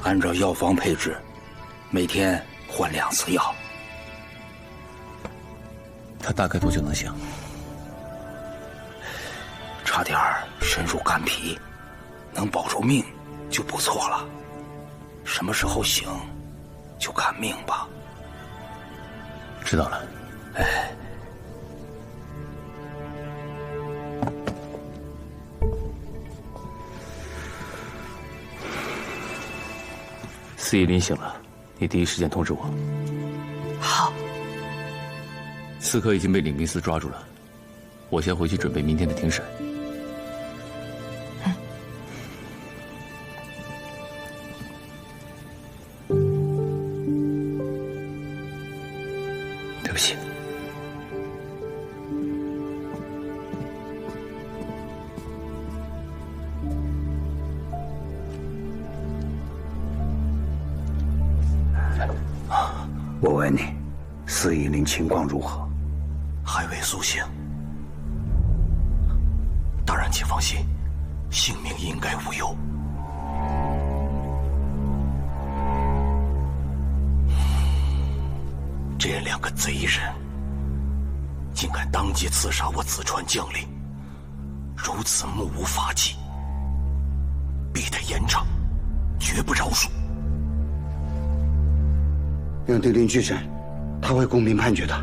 按照药方配置，每天换2次药。他大概多久能醒？差点深入肝脾，能保住命就不错了。什么时候醒，就看命吧。知道了。哎。司义林醒了，你第一时间通知我。好。刺客已经被领兵司抓住了，我先回去准备明天的庭审。对不起。我问你，司义林情况如何？还未苏醒。大人请放心，性命应该无忧。这2个贼人，竟敢当街刺杀我子川将领，如此目无法纪，必得严惩，绝不饶恕。让丁林去审，他会公平判决的。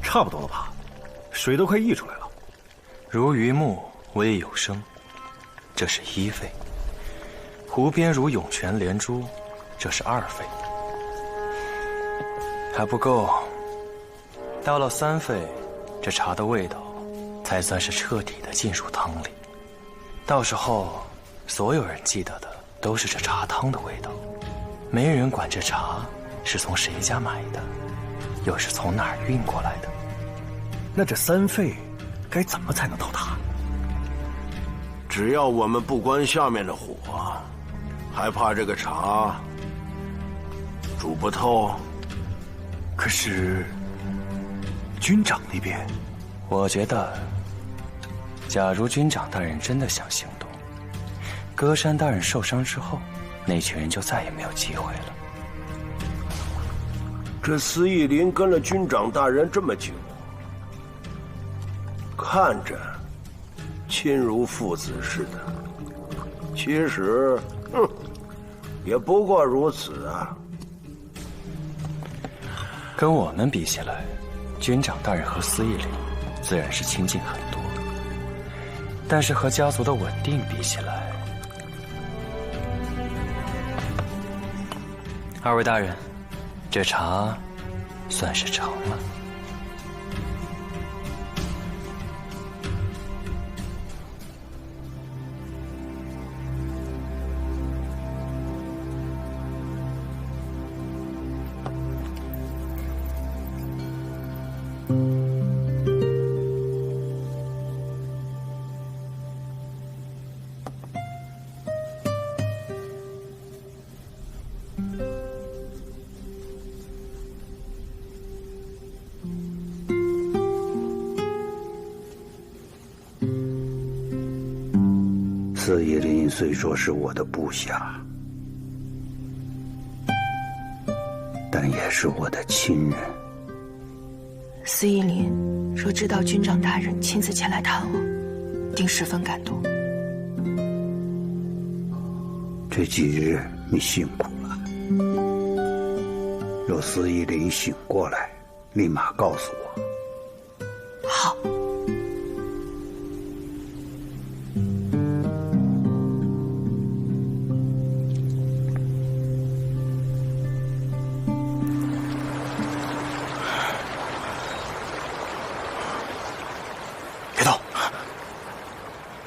差不多了吧，水都快溢出来了。如榆木为有声，这是1费；湖边如涌泉连珠，这是2费。还不够，到了3费，这茶的味道才算是彻底的进入汤里。到时候，所有人记得的都是这茶汤的味道，没人管这茶是从谁家买的，又是从哪儿运过来的。那这3费该怎么才能到达？只要我们不关下面的火，还怕这个茶煮不透？可是军长那边，我觉得，假如军长大人真的想行动，歌山大人受伤之后，那群人就再也没有机会了。这司义林跟了军长大人这么久，看着亲如父子似的，其实，也不过如此啊。跟我们比起来，军长大人和司义林自然是亲近很多，但是和家族的稳定比起来，2位大人，这茶算是成了。司义林虽说是我的部下，但也是我的亲人。司义林若知道军长大人亲自前来探望，定十分感动。这几日你辛苦了，若司义林醒过来，立马告诉我。好。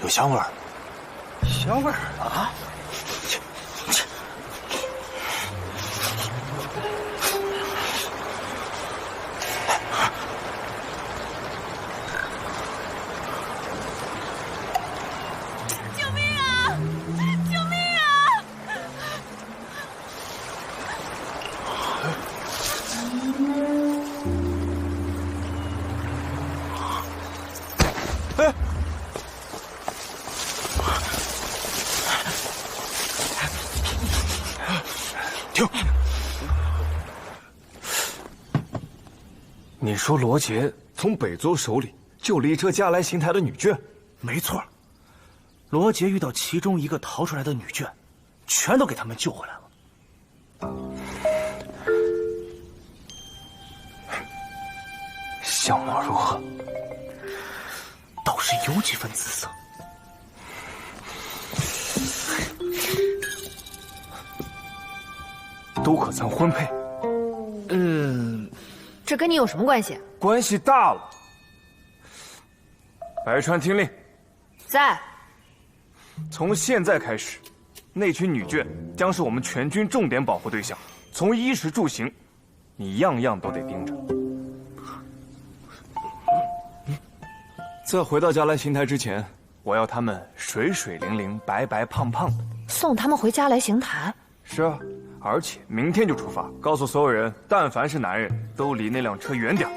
有香味儿，香味儿啊！救命啊！救命啊！哎，说罗杰从北座手里救了一车加来邢台的女眷？没错，罗杰遇到其中一个逃出来的女眷，全都给他们救回来了。相貌如何？倒是有几分姿色。都可曾婚配？这跟你有什么关系？关系大了。白川听令，在。从现在开始，那群女眷将是我们全军重点保护对象，从衣食住行，你样样都得盯着。在回到加来邢台之前，我要他们水水灵灵、白白胖胖的。送他们回家来邢台？是啊，而且明天就出发，告诉所有人，但凡是男人，都离那辆车远点。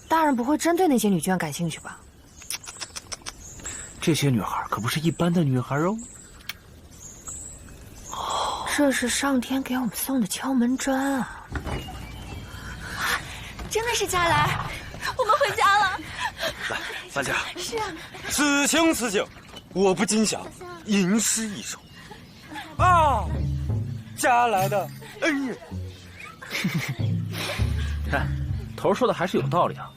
大人不会真对那些女眷感兴趣吧？这些女孩可不是一般的女孩哦。这是上天给我们送的敲门砖啊！真的是佳来，我们回家了。来，三姐。是啊。此情此景，我不禁想吟诗一首。啊，佳来的恩人。看，头说的还是有道理啊。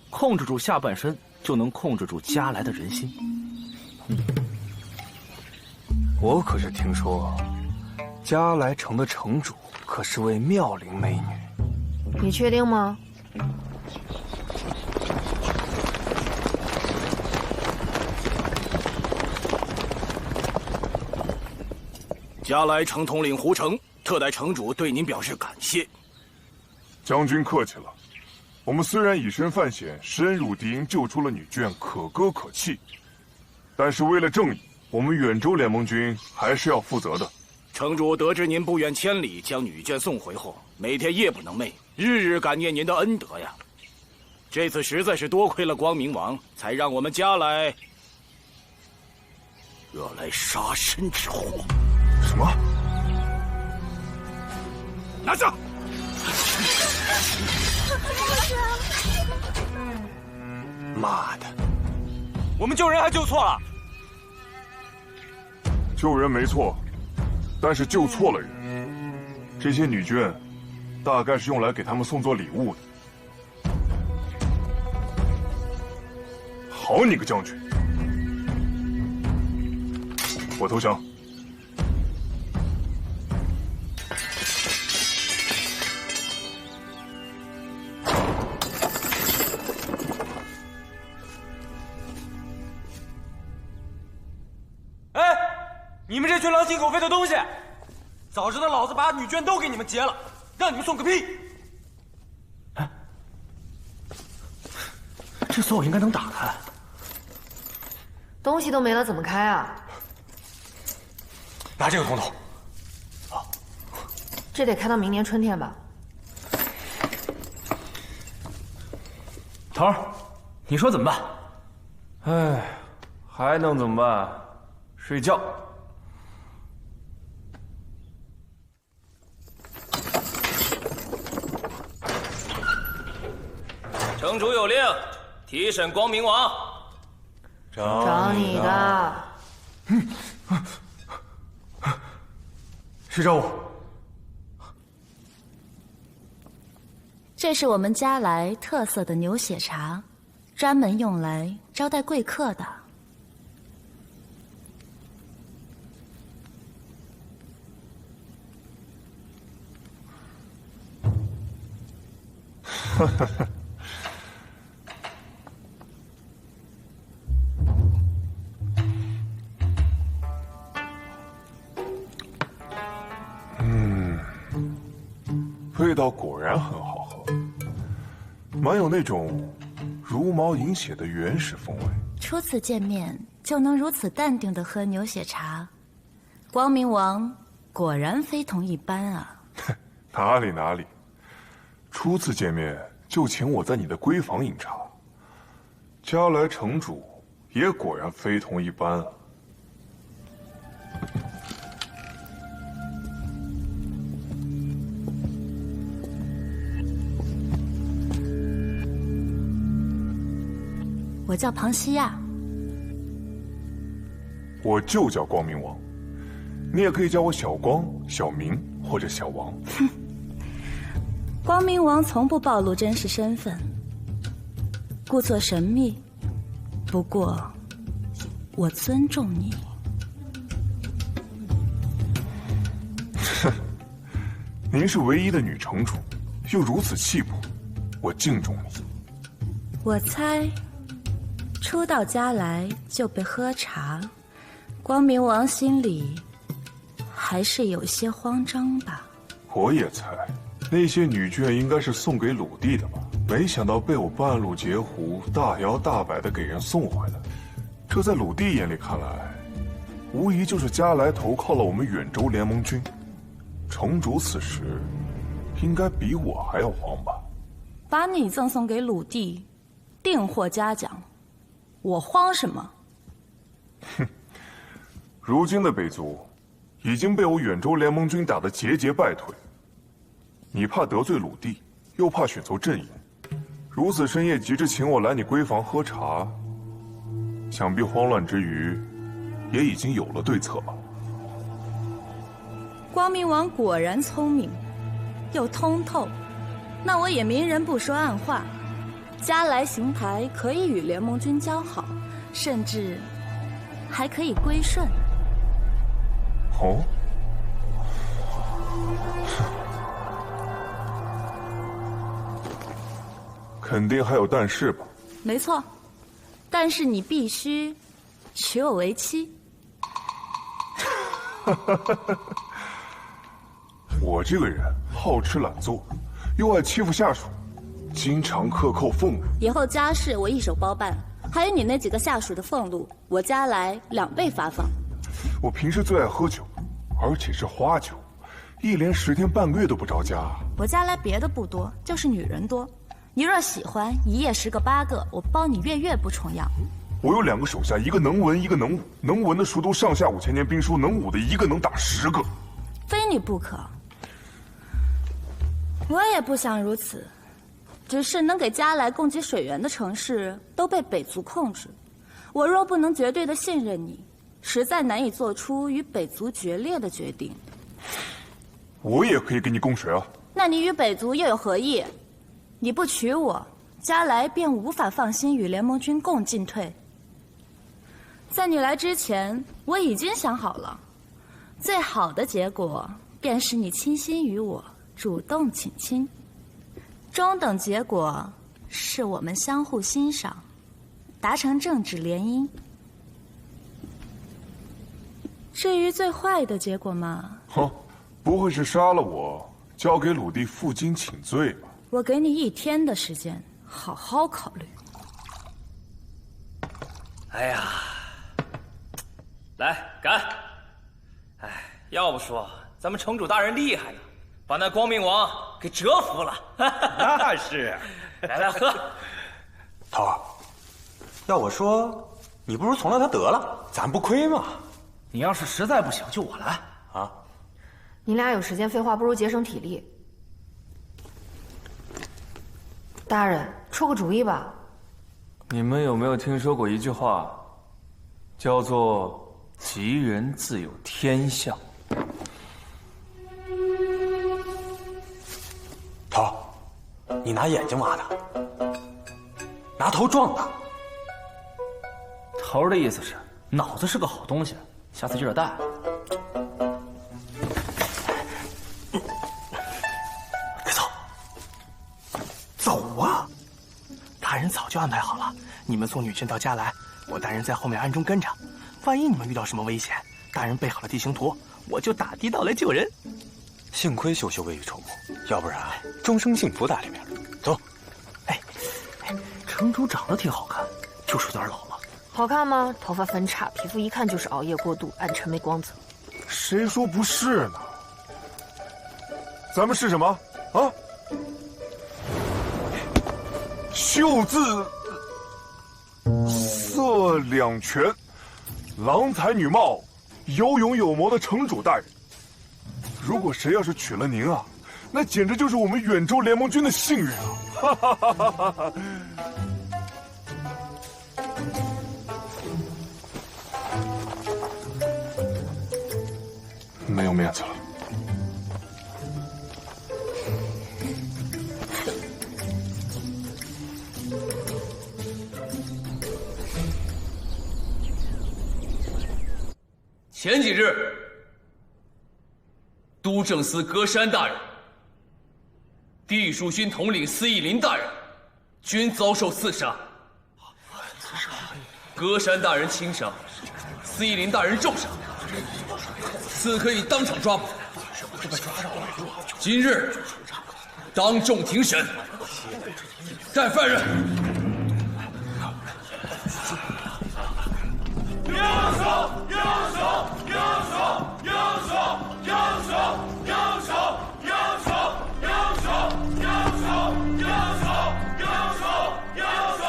控制住下半身，就能控制住佳来的人心。我可是听说，加来城的城主可是位妙龄美女。你确定吗？加来城统领胡成特代城主对您表示感谢。将军客气了。我们虽然以身犯险，深入敌营救出了女眷，可歌可泣，但是为了正义，我们远州联盟军还是要负责的。城主得知您不远千里将女眷送回后，每天夜不能寐，日日感念您的恩德呀。这次实在是多亏了光明王，才让我们加来惹来杀身之祸。什么？拿下！妈的，我们救人还救错了。救人没错，但是救错了人。这些女眷，大概是用来给他们送做礼物的。好你个将军！我投降。你们这群狼心狗肺的东西！早知道老子把女眷都给你们劫了，让你们送个屁！这锁我应该能打开。东西都没了，怎么开啊？拿这个通通。好，这得开到明年春天吧？头儿，你说怎么办？唉，还能怎么办？睡觉。城主有令，提审光明王。找你的。谁找我？这是我们加来特色的牛血茶，专门用来招待贵客的。哈哈哈。味道果然很好喝，蛮有那种茹毛饮血的原始风味。初次见面就能如此淡定地喝牛血茶，光明王果然非同一般啊！哪里哪里，初次见面就请我在你的闺房饮茶，加来城主也果然非同一般啊！我叫庞西亚。我就叫光明王，你也可以叫我小光、小明或者小王。哼，光明王从不暴露真实身份，故作神秘。不过，我尊重你。哼，您是唯一的女城主，又如此气魄，我敬重你。我猜，初到家来就被喝茶，光明王心里还是有些慌张吧。我也猜，那些女眷应该是送给鲁地的吧？没想到被我半路截胡，大摇大摆的给人送回来。这在鲁地眼里看来，无疑就是加来投靠了我们远州联盟军。城主此时应该比我还要慌吧？把你赠送给鲁地，定获嘉奖，我慌什么？哼，如今的北族已经被我远州联盟军打得节节败退。你怕得罪鲁地，又怕选错阵营，如此深夜急着请我来你闺房喝茶，想必慌乱之余，也已经有了对策吧？光明王果然聪明，又通透。那我也明人不说暗话，加来邢台可以与联盟军交好，甚至还可以归顺。哦，肯定还有但是吧？没错，但是你必须娶我为妻。我这个人好吃懒做，又爱欺负下属，经常克扣俸禄。以后家事我一手包办，还有你那几个下属的俸禄，我加来2倍发放。我平时最爱喝酒，而且是花酒，一连10天半个月都不着家。我加来别的不多，就是女人多。你若喜欢，一夜10个8个，我包你月不重样。我有2个手下，一个能文，一个能武。能文的熟读上下5000年兵书，能武的一个能打10个。非你不可。我也不想如此，只是能给加来供给水源的城市都被北族控制。我若不能绝对的信任你，实在难以做出与北族决裂的决定。我也可以给你供水啊。那你与北族又有何意？你不娶我，加来便无法放心与联盟军共进退。在你来之前，我已经想好了，最好的结果便是你倾心于我，主动请亲。中等结果是我们相互欣赏，达成政治联姻。至于最坏的结果嘛，不会是杀了我，交给鲁地负荆请罪吧？我给你1天的时间，好好考虑。哎呀，来干！哎，要不说咱们城主大人厉害呢，把那光明王给折服了。那是，来喝。头儿，要我说，你不如从了他得了，咱不亏嘛。你要是实在不行，就我来啊。你俩有时间废话，不如节省体力。大人，出个主意吧。你们有没有听说过一句话，叫做“吉人自有天相”？头，你拿眼睛挖他，拿头撞他。头的意思是脑子是个好东西，下次记着带。别走，走啊！大人早就安排好了，你们送女眷到家来，我大人在后面暗中跟着。万一你们遇到什么危险，大人备好了地形图，我就打的到来救人。幸亏羞羞未雨绸缪，要不然终生幸福在里面。走。哎，城主长得挺好看，就是有点老了。好看吗？头发分叉，皮肤一看就是熬夜过度，暗沉没光泽。谁说不是呢？咱们是什么啊？袖字色两全，郎才女貌，有勇有谋的城主大人。如果谁要是娶了您啊，那简直就是我们远州联盟军的幸运啊！哈哈哈哈哈！没有面子了。前几日，都正司歌山大人、地属军统领司义林大人均遭受刺杀。歌山大人轻伤，司义林大人重伤，刺客已当场抓捕。今日当众庭审，带犯人。右手，右手，右手，右手，右手，右手，右手，右手，右手，右手，右手，右手，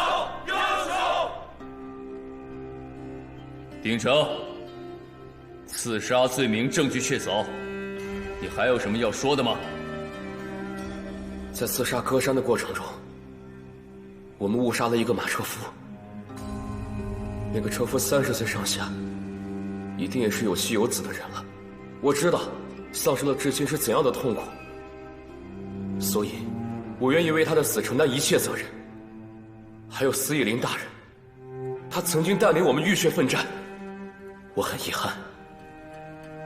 右手。鼎成，刺杀罪名证据确凿，你还有什么要说的吗？在刺杀歌山的过程中，我们误杀了一个马车夫。那个车夫30岁上下，一定也是有妻有子的人了。我知道丧失了至亲是怎样的痛苦，所以，我愿意为他的死承担一切责任。还有司义林大人，他曾经带领我们浴血奋战，我很遗憾，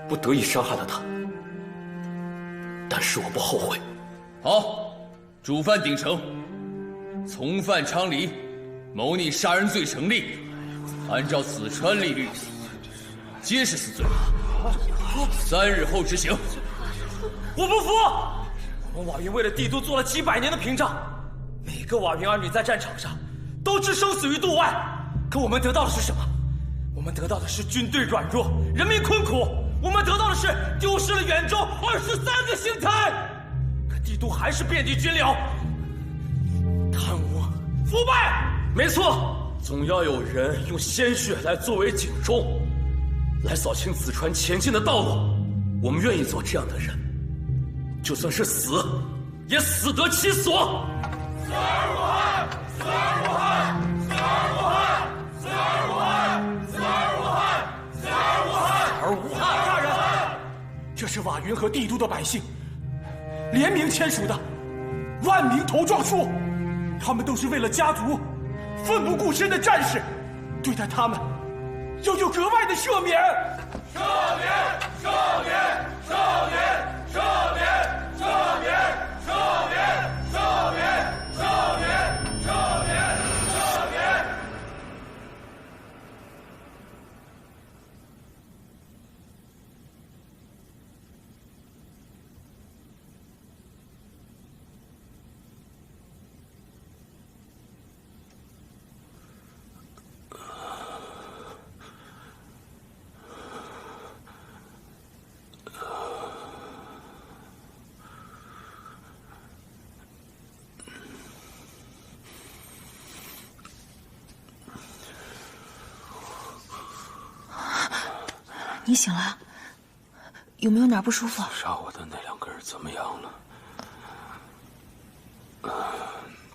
不得已伤害了他，但是我不后悔。好，主犯鼎成，从犯昌黎，谋逆杀人罪成立。按照四川例律，皆是死罪，3日后执行。我不服！我们瓦云为了帝都做了几百年的屏障，每个瓦云儿女在战场上都置生死于度外，可我们得到的是什么？我们得到的是军队软弱，人民困苦。我们得到的是丢失了远州23个星台，可帝都还是遍地军寮，贪污、腐败。没错。总要有人用鲜血来作为警钟，来扫清子川前进的道路。我们愿意做这样的人，就算是死，也死得其所。死而无憾，死而无憾，死而无憾，死而无憾，死而无憾，死而无憾，死而无憾。大人，这是瓦云和帝都的百姓联名签署的万名头状书，他们都是为了家族奋不顾身的战士，对待他们要有格外的赦免。赦免，赦免，赦免，赦免，赦免，赦免，赦免，赦免，赦免，赦免。你醒了？有没有哪儿不舒服？杀我的那2个人怎么样了？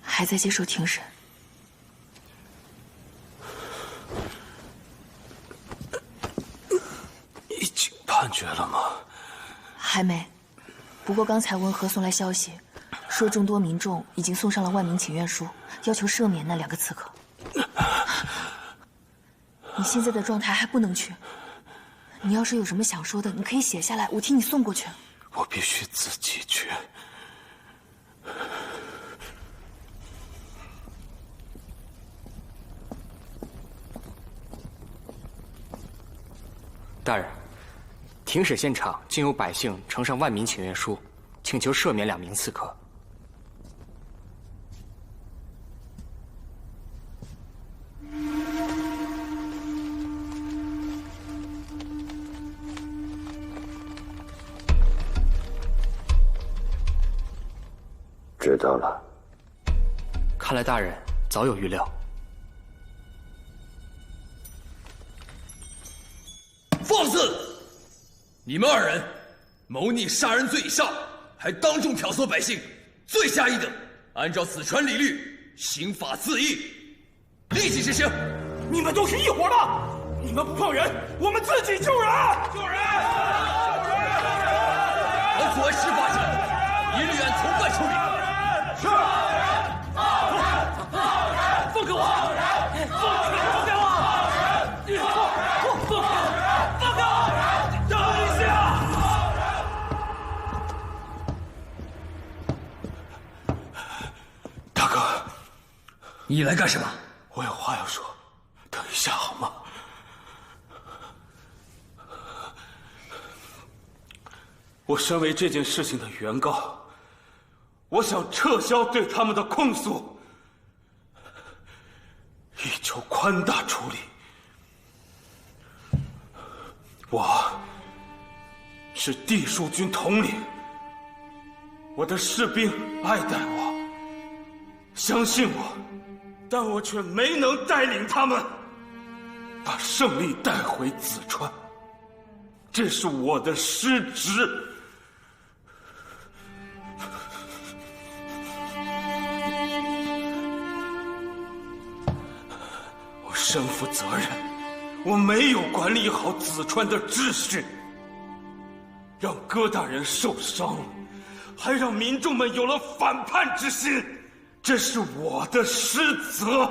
还在接受庭审。已经判决了吗？还没。不过刚才文和送来消息，说众多民众已经送上了万名请愿书，要求赦免那2个刺客。你现在的状态还不能去。你要是有什么想说的，你可以写下来，我替你送过去。我必须自己去。大人，庭审现场竟有百姓呈上万名请愿书，请求赦免2名刺客。知道了。看来大人早有预料。放肆！你们2人谋逆杀人罪以上，还当众挑唆百姓，罪下一等。按照四川礼律，刑法自缢，立即执行。你们都是一伙的，你们不碰人，我们自己救人！救人！救人！管事发生，一律按从犯处理。是。放开我！放开我！放开我！等一下！大哥，你来干什么？我有话要说，等一下好吗？我身为这件事情的原告，我想撤销对他们的控诉，以求宽大处理。我是地戍军统领，我的士兵爱戴我，相信我，但我却没能带领他们把胜利带回淄川，这是我的失职。我身负责任，我没有管理好淄川的秩序，让戈大人受伤了，还让民众们有了反叛之心，这是我的失责。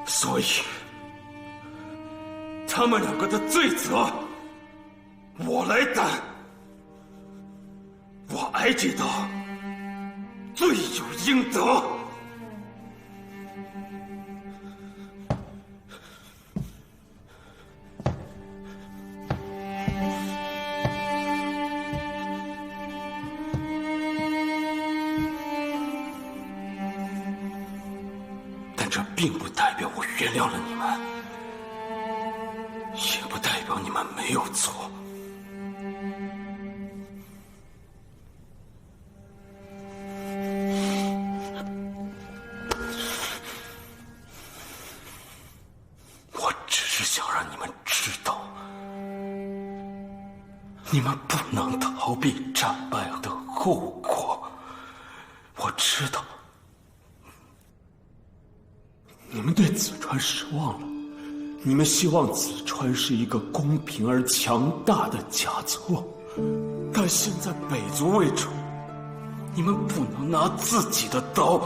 所以，他们两个的罪责，我来担。我挨这刀，罪有应得。这并不代表我原谅了你们，也不代表你们没有错。我只是想让你们知道，你们不能逃避战败的后果。我知道。你们对淄川失望了，你们希望淄川是一个公平而强大的嘉措，但现在北族为主，你们不能拿自己的刀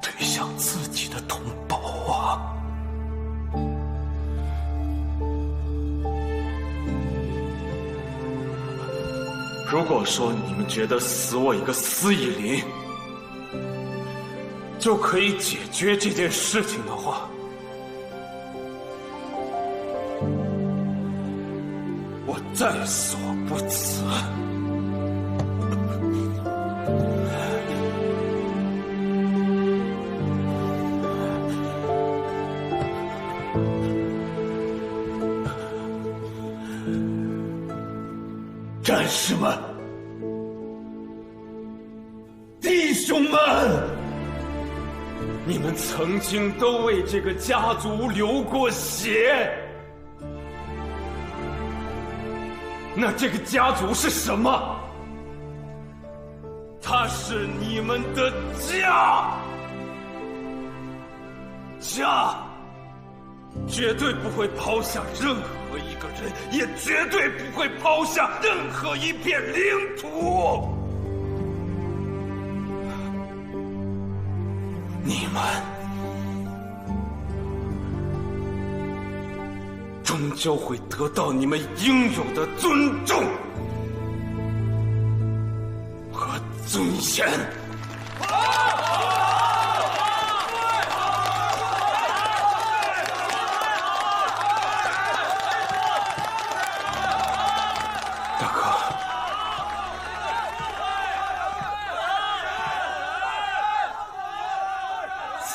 推向自己的同胞啊！如果说你们觉得死我一个司义林就可以解决这件事情的话，我在所不辞。战士们，弟兄们！你们曾经都为这个家族流过血，那这个家族是什么？它是你们的家，家绝对不会抛下任何一个人，也绝对不会抛下任何一片领土。你们终究会得到你们应有的尊重和尊严。大哥，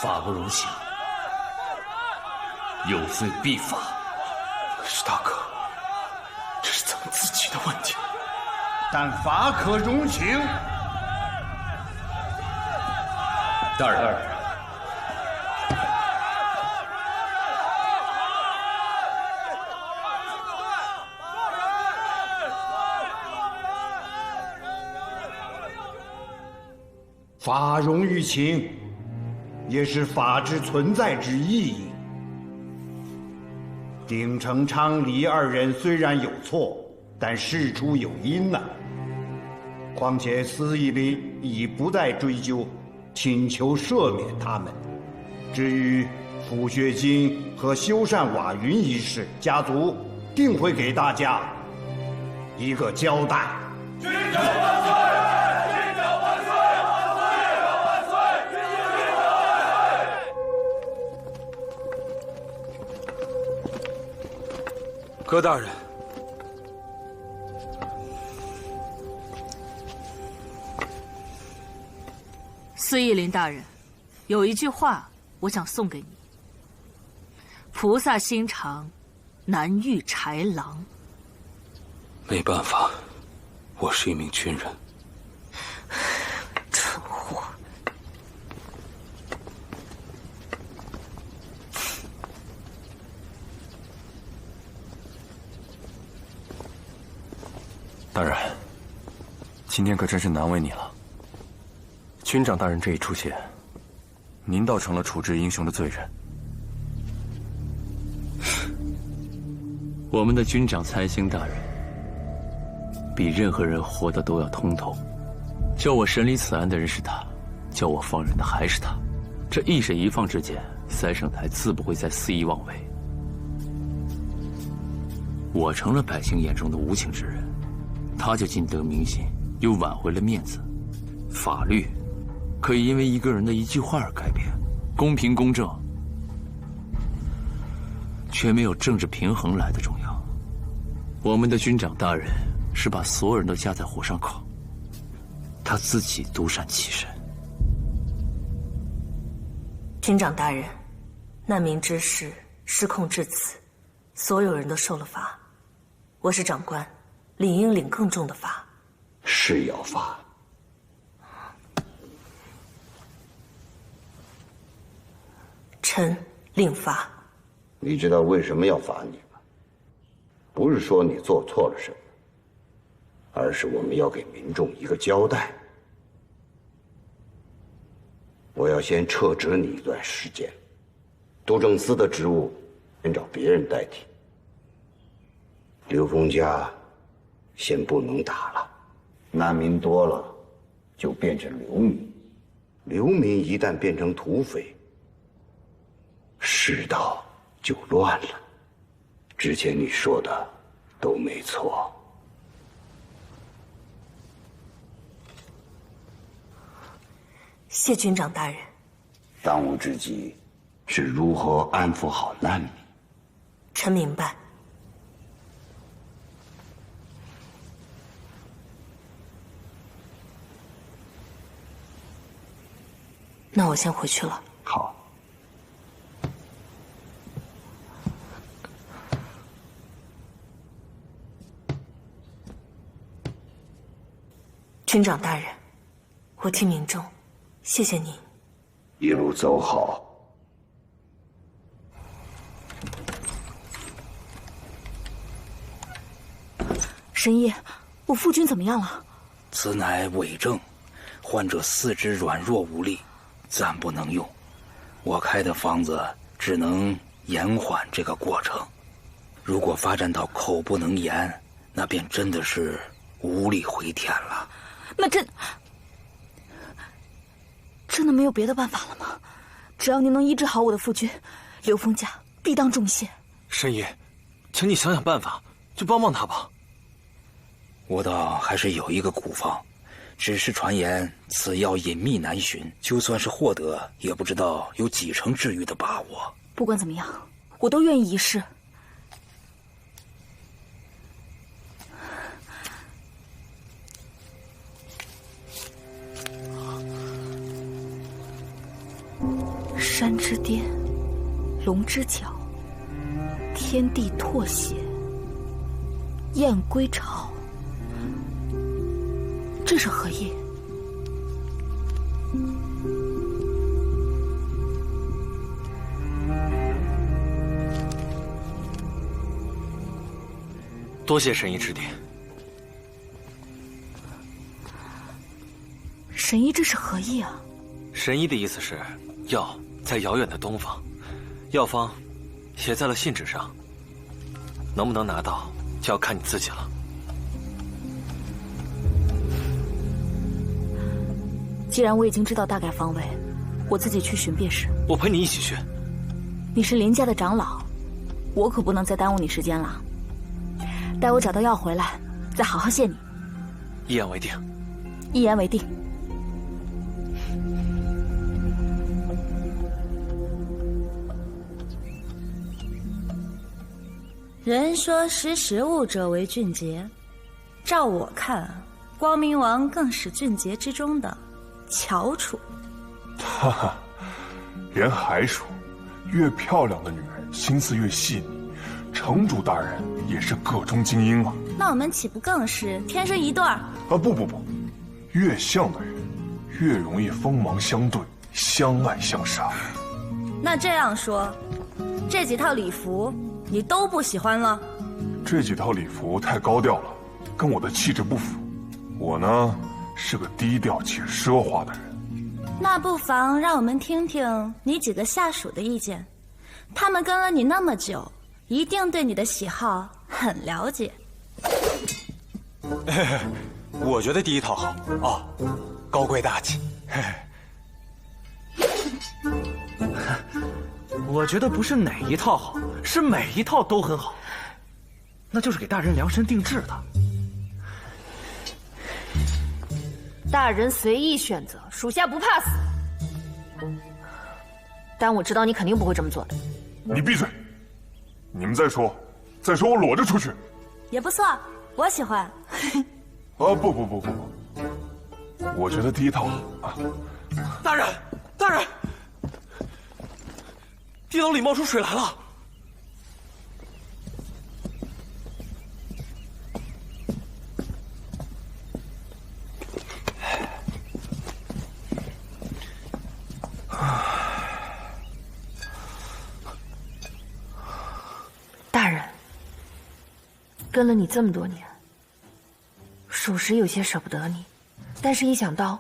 法不容刑，有罪必罚。可是大哥，这是咱们自己的问题，但法可容情。大人，法容于情，也是法之存在之意义。鼎城、昌黎二人虽然有错，但事出有因呐。况且司仪里已不再追究，请求赦免他们。至于抚恤金和修缮瓦云一事，家族定会给大家一个交代。军长万岁！军长万岁！军长万岁！军长万岁！葛大人，司义林大人，有一句话我想送给你：菩萨心肠，难遇豺狼。没办法，我是一名军人。蠢货！大人，今天可真是难为你了。军长大人这一出现，您倒成了处置英雄的罪人。我们的军长财星大人，比任何人活得都要通透。叫我审理此案的人是他，叫我放人的还是他。这一审一放之间，三圣台自不会再肆意妄为。我成了百姓眼中的无情之人，他就尽得民心，又挽回了面子。法律可以因为一个人的一句话而改变，公平公正却没有政治平衡来的重要。我们的军长大人是把所有人都架在火上烤，他自己独善其身。军长大人，难民之事失控至此，所有人都受了罚。我是长官，理应领更重的罚。是要罚。臣令罚。你知道为什么要罚你吗？不是说你做错了什么，而是我们要给民众一个交代。我要先撤职你一段时间，督政司的职务先找别人代替。刘峰家先不能打了，难民多了就变成流民，流民一旦变成土匪，世道就乱了。之前你说的都没错。谢军长大人。当务之急是如何安抚好难民。臣明白。那我先回去了。好。军长大人，我替民众谢谢您。一路走好。神医，我夫君怎么样了？此乃伪证，患者四肢软弱无力，暂不能用。我开的方子只能延缓这个过程。如果发展到口不能言，那便真的是无力回天了。那真的没有别的办法了吗？只要您能医治好我的夫君，刘峰家必当重谢。神医，请你想想办法，就帮帮他吧。我倒还是有一个古方，只是传言此药隐秘难寻，就算是获得，也不知道有几成治愈的把握。不管怎么样，我都愿意一试。山之巅，龙之角，天地唾血，燕归巢，这是何意？多谢神医指点。神医，这是何意啊？神医的意思是，药在遥远的东方，药方写在了信纸上，能不能拿到，就要看你自己了。既然我已经知道大概方位，我自己去寻便是。我陪你一起去。你是林家的长老，我可不能再耽误你时间了。待我找到药回来，再好好谢你。一言为定。一言为定。人说识时务者为俊杰，照我看，光明王更是俊杰之中的翘楚。哈哈，连还说，越漂亮的女人心思越细腻，城主大人也是个中精英啊。那我们岂不更是天生一对儿？啊不，越像的人，越容易锋芒相对，相爱相杀。那这样说，这几套礼服你都不喜欢了？这几套礼服太高调了，跟我的气质不符。我呢，是个低调且奢华的人。那不妨让我们听听你几个下属的意见，他们跟了你那么久，一定对你的喜好很了解。我觉得第一套好哦，高贵大气。我觉得不是哪一套好，是每一套都很好，那就是给大人量身定制的。大人随意选择，属下不怕死。但我知道你肯定不会这么做的。你闭嘴！你们再说我裸着出去。也不错，我喜欢。啊不，我觉得第一套啊。大人，地牢里冒出水来了。大人，跟了你这么多年，属实有些舍不得你，但是一想到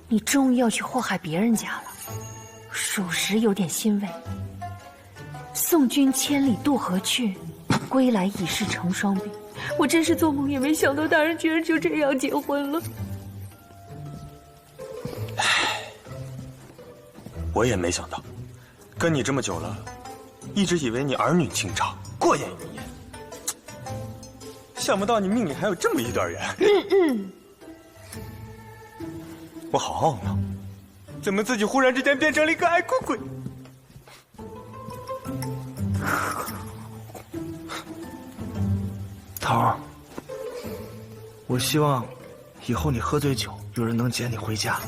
你终于要去祸害别人家了，属实有点欣慰。送君千里渡河去，归来已是成双鬓。我真是做梦也没想到，大人居然就这样结婚了。我也没想到，跟你这么久了，一直以为你儿女情长，过眼云烟，想不到你命里还有这么一段缘。我好懊恼，怎么自己忽然之间变成了一个爱哭鬼？桃儿，我希望以后你喝醉酒，有人能捡你回家，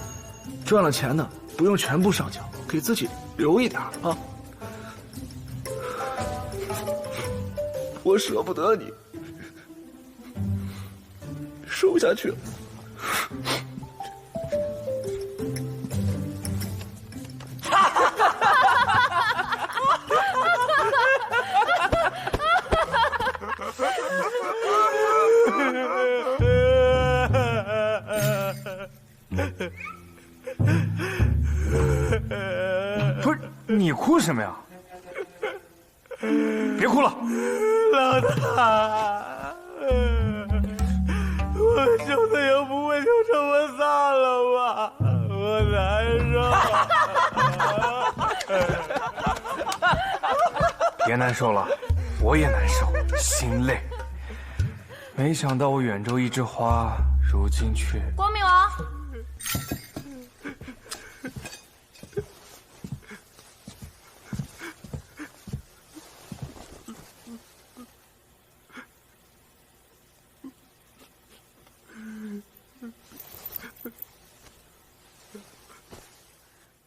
赚了钱呢，不用全部上缴，给自己留一点啊。我舍不得你，说不下去了。不是你哭什么呀？别哭了，老大，我兄弟也不会就这么散了吧？我难受。别难受了，我也难受，心累。没想到我远州一枝花，如今却……光明王，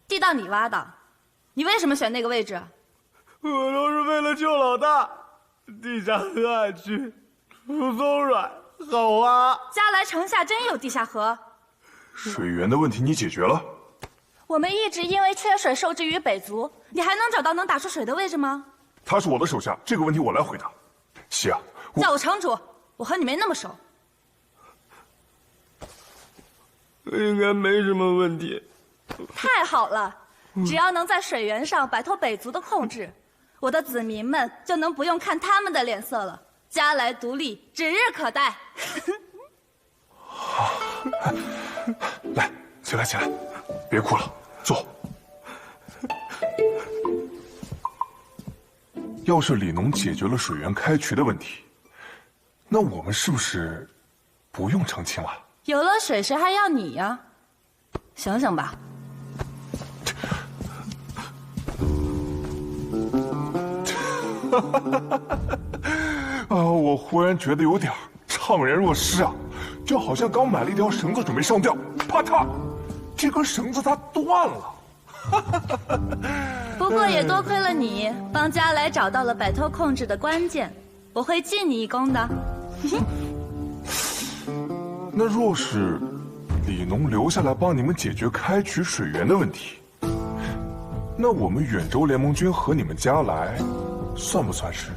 地道你挖的，你为什么选那个位置？我都是为了救老大。地下很暗区，树松软，好啊！加来城下真有地下河。水源的问题你解决了？我们一直因为缺水受制于北族，你还能找到能打出水的位置吗？他是我的手下，这个问题我来回答。西亚，叫我城主，我和你没那么熟。应该没什么问题。太好了，只要能在水源上摆脱北族的控制，我的子民们就能不用看他们的脸色了。加来独立指日可待。来，起来起来，别哭了，坐。要是李农解决了水源开渠的问题，那我们是不是不用澄清了？有了水，谁还要你呀？想想吧。我忽然觉得有点怅然若失啊，就好像刚买了一条绳子准备上吊，啪嗒，这根绳子它断了。不过也多亏了你，帮加来找到了摆脱控制的关键，我会记你一功的。那若是李农留下来帮你们解决开渠水源的问题，那我们远州联盟军和你们加来，算不算是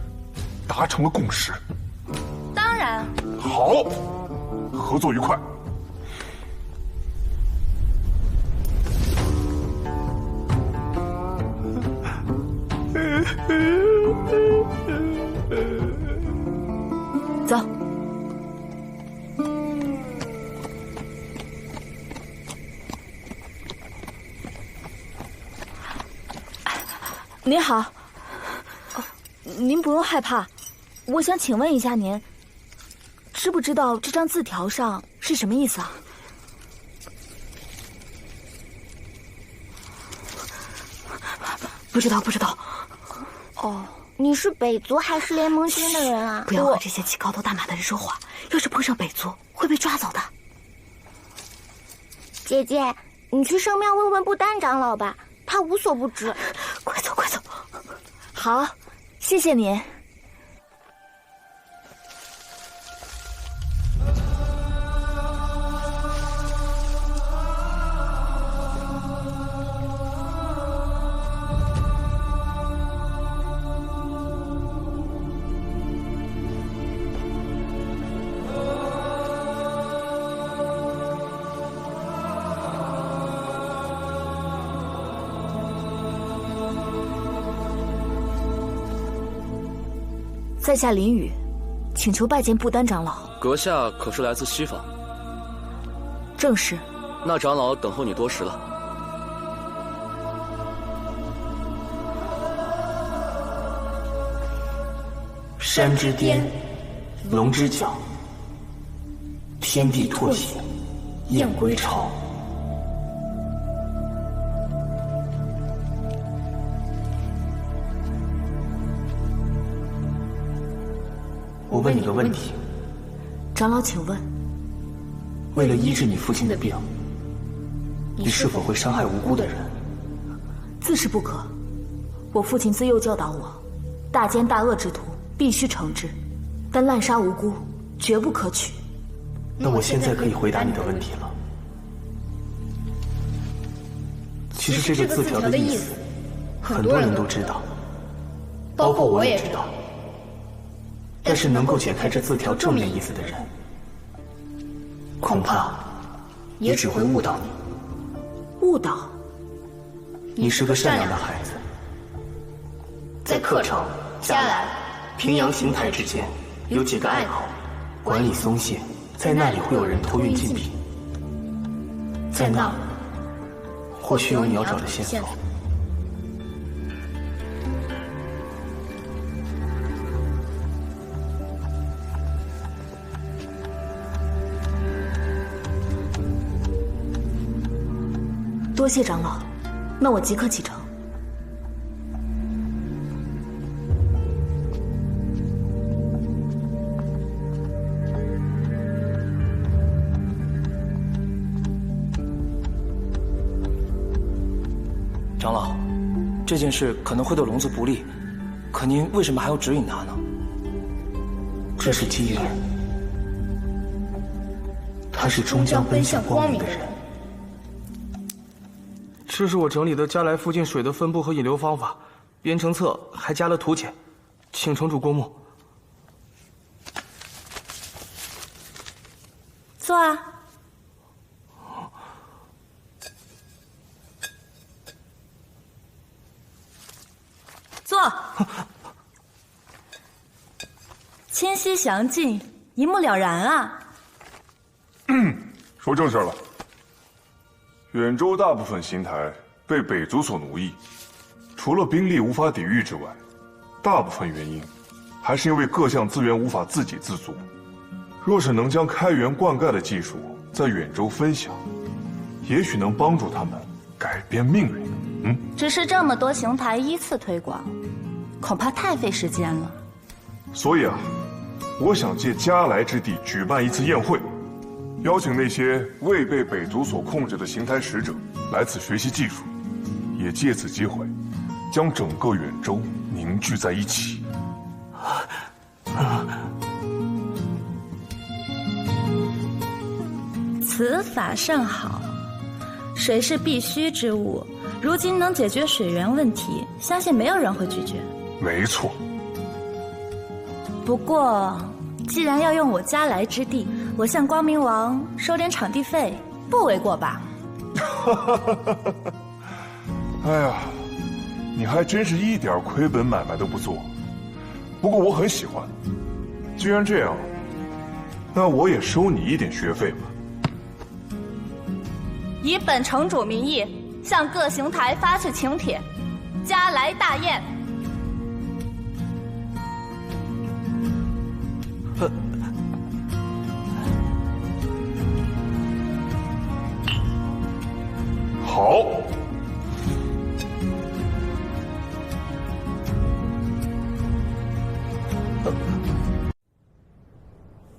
达成了共识？当然。好，合作愉快。走。您好，您不用害怕，我想请问一下您，知不知道这张字条上是什么意思啊？不知道。哦，你是北族还是联盟军的人啊？不要和这些骑高头大马的人说话，要是碰上北族，会被抓走的。姐姐，你去圣庙问问不丹长老吧，他无所不知。快走！好，谢谢您。在下林雨，请求拜见不丹长老。阁下可是来自西方？正是。那长老等候你多时了。山之巅，龙之角，天地唾血，雁归巢。我问你个问题，长老，请问，为了医治你父亲的病，你是否会伤害无辜的人？自是不可。我父亲自幼教导我，大奸大恶之徒必须惩治，但滥杀无辜绝不可取。那我现在可以回答你的问题了。其实这个字条的意思，很多人都知道，包括我也知道。但是能够解开这字条正面意思的人，恐怕也只会误导你。误导？你是个善良的孩子，在客城、嘉来、平阳、邢台之间有几个隘口，管理松懈，在那里会有人偷运禁品，在那儿或许有你要找的线索。多谢长老，那我即刻启程。长老，这件事可能会对龙族不利，可您为什么还要指引他呢？这是机缘，他是终将奔向光明的人。这是我整理的加来附近水的分布和引流方法，编程册还加了图解，请城主过目。坐啊。坐。清晰详尽，一目了然啊。说正事了。远州大部分邢台被北族所奴役，除了兵力无法抵御之外，大部分原因还是因为各项资源无法自给自足。若是能将开源灌溉的技术在远州分享，也许能帮助他们改变命运。只是这么多邢台依次推广，恐怕太费时间了。所以啊，我想借加来之地举办一次宴会，邀请那些未被北族所控制的邢台使者来此学习技术，也借此机会将整个远州凝聚在一起。此法甚好，水是必须之物，如今能解决水源问题，相信没有人会拒绝。没错。不过，既然要用我加来之地，我向光明王收点场地费，不为过吧？哎呀，你还真是一点亏本买卖都不做。不过我很喜欢，既然这样，那我也收你一点学费吧。以本城主名义，向各邢台发去请帖，加来大宴。好。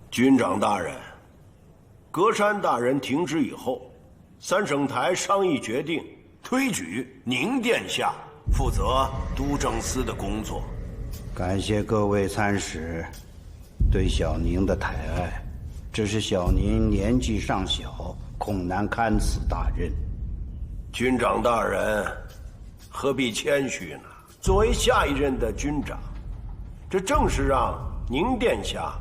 军长大人，格山大人停职以后，三省台商议决定推举宁殿下负责督政司的工作。感谢各位参使对小宁的抬爱，只是小宁年纪尚小，恐难堪此大任。军长大人何必谦虚呢？作为下一任的军长，这正是让宁殿下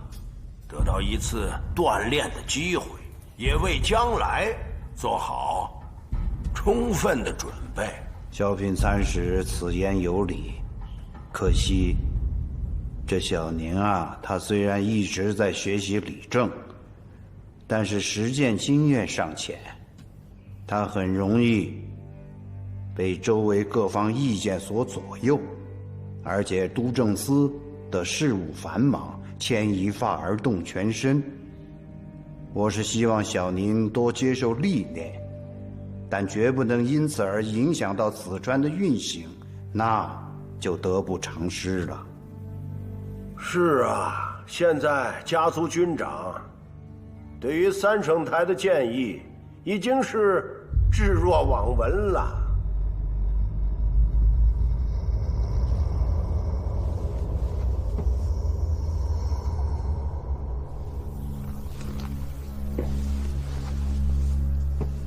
得到一次锻炼的机会，也为将来做好充分的准备。小品参使此言有理，可惜这小宁啊，他虽然一直在学习理政，但是实践经验尚浅，他很容易被周围各方意见所左右，而且督政司的事务繁忙，牵一发而动全身。我是希望小宁多接受历练，但绝不能因此而影响到此川的运行，那就得不偿失了。是啊，现在家族军长对于三省台的建议已经是置若罔闻了。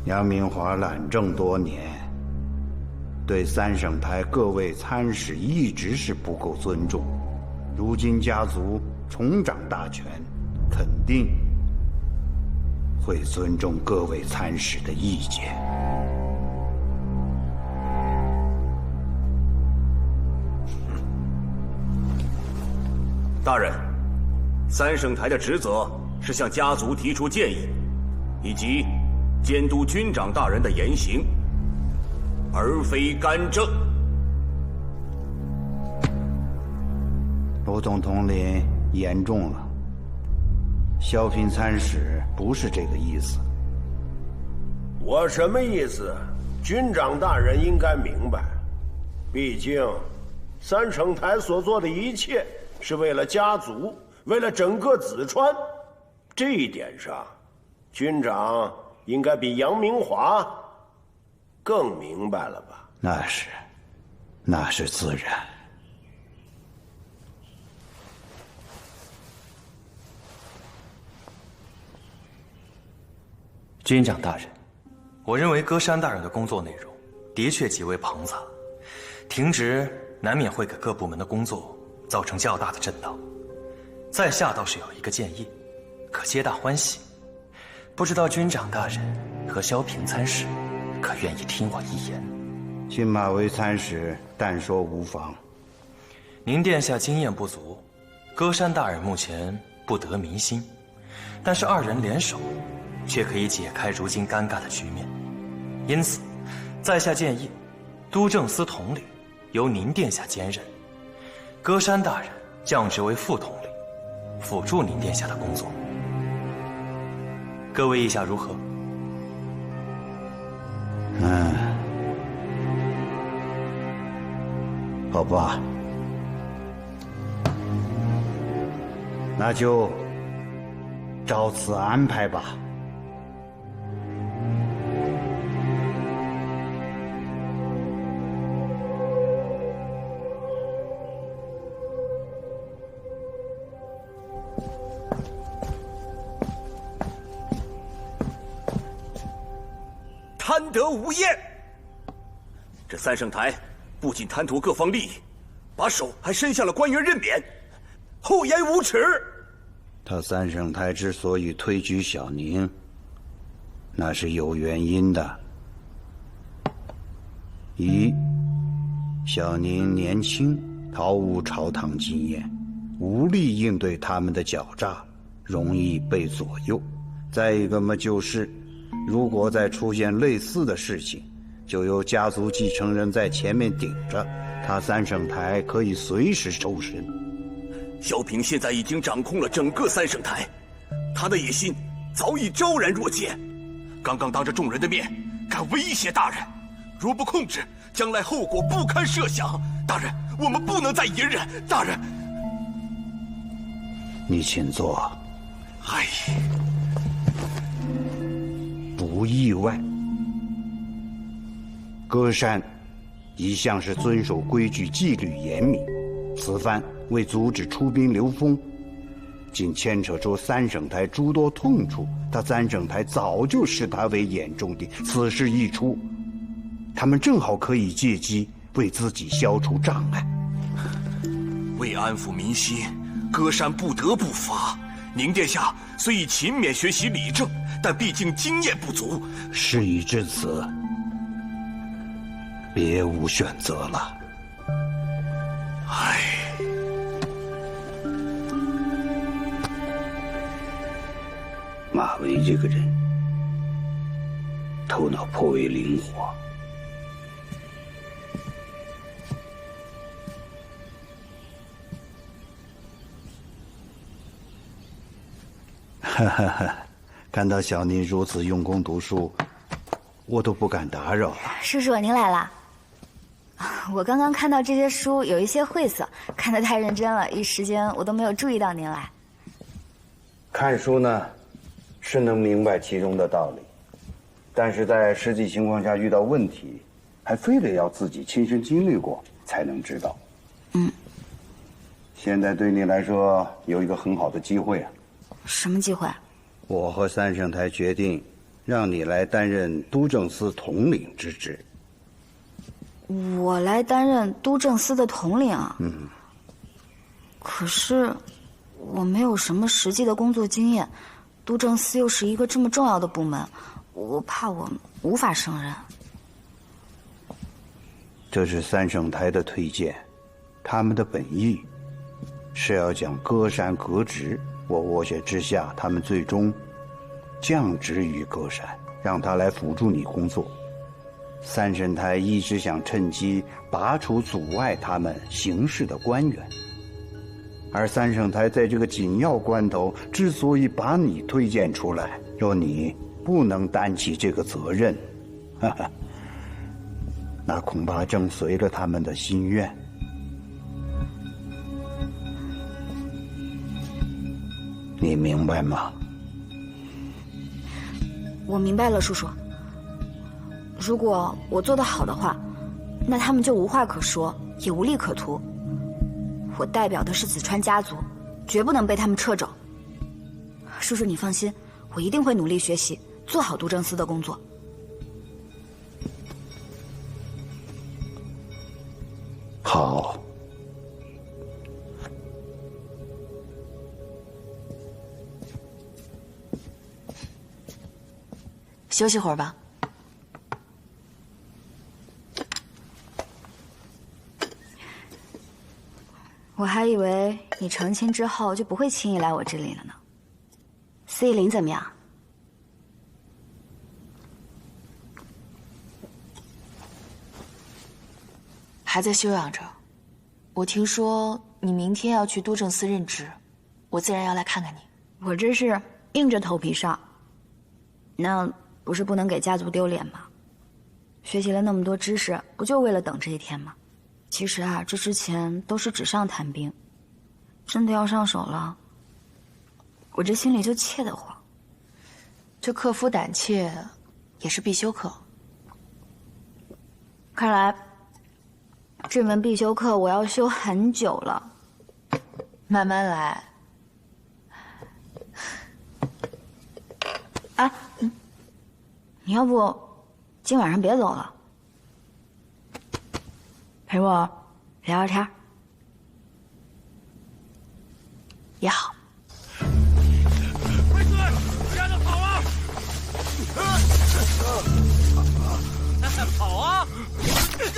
杨明华揽政多年，对三省台各位参使一直是不够尊重。如今家族重掌大权，肯定会尊重各位参使的意见。大人，三省台的职责是向家族提出建议，以及监督军长大人的言行，而非干政。罗总统领言重了，萧平参使不是这个意思。我什么意思？军长大人应该明白，毕竟三省台所做的一切是为了家族，为了整个梓川。这一点上，军长应该比杨明华更明白了吧？那是自然。军长大人，我认为歌山大人的工作内容的确极为庞杂，停职难免会给各部门的工作造成较大的震荡。在下倒是有一个建议，可皆大欢喜。不知道军长大人和萧平参使可愿意听我一言？金马为参使，但说无妨。您殿下经验不足，歌山大人目前不得民心，但是二人联手，却可以解开如今尴尬的局面。因此，在下建议，督政司统领由您殿下兼任，歌山大人降职为副统领，辅助您殿下的工作。各位意下如何？好吧，那就照此安排吧。贪得无厌。这三圣台不仅贪图各方利益，把手还伸向了官员任免，厚颜无耻。他三圣台之所以推举小宁，那是有原因的。一，小宁年轻，毫无朝堂经验，无力应对他们的狡诈，容易被左右。再一个嘛，就是如果再出现类似的事情，就由家族继承人在前面顶着，他三圣台可以随时抽身。萧平现在已经掌控了整个三圣台，他的野心早已昭然若揭。刚刚当着众人的面敢威胁大人，若不控制，将来后果不堪设想。大人，我们不能再隐忍。大人，你请坐。哎，不意外。歌山一向是遵守规矩、纪律严明，此番为阻止出兵刘封，竟牵扯出三省台诸多痛处，他三省台早就视他为眼中钉。此事一出，他们正好可以借机为自己消除障碍。为安抚民心，歌山不得不发。宁殿下虽已勤勉学习理政，但毕竟经验不足。事已至此，别无选择了。唉，马威这个人，头脑颇为灵活。哈哈哈！看到小宁如此用功读书，我都不敢打扰了。叔叔，您来了。我刚刚看到这些书有一些晦涩，看得太认真了，一时间我都没有注意到您来。看书呢，是能明白其中的道理，但是在实际情况下遇到问题，还非得要自己亲身经历过才能知道。现在对你来说有一个很好的机会啊。什么机会？我和三圣台决定，让你来担任督政司统领之职。我来担任督政司的统领啊？可是我没有什么实际的工作经验，督政司又是一个这么重要的部门，我怕我无法胜任。这是三圣台的推荐，他们的本意是要将歌山革职。我斡旋之下，他们最终降职于歌山，让他来辅助你工作。三圣台一直想趁机拔除阻碍他们行事的官员，而三圣台在这个紧要关头之所以把你推荐出来，若你不能担起这个责任，那恐怕正随了他们的心愿。你明白吗？我明白了，叔叔。如果我做得好的话，那他们就无话可说，也无利可图。我代表的是子川家族，绝不能被他们掣肘。叔叔，你放心，我一定会努力学习，做好督政司的工作。好。休息会儿吧。我还以为你成亲之后就不会轻易来我这里了呢。司仪林怎么样？还在休养着。我听说你明天要去督政司任职，我自然要来看看你。我这是硬着头皮上，那不是不能给家族丢脸吗？学习了那么多知识，不就为了等这一天吗？其实啊，这之前都是纸上谈兵，真的要上手了，我这心里就怯得慌。这克服胆怯也是必修课。看来这门必修课我要修很久了。慢慢来。哎，你要不今晚上别走了，陪我聊聊天也好。卫队，让他跑啊！跑啊！是。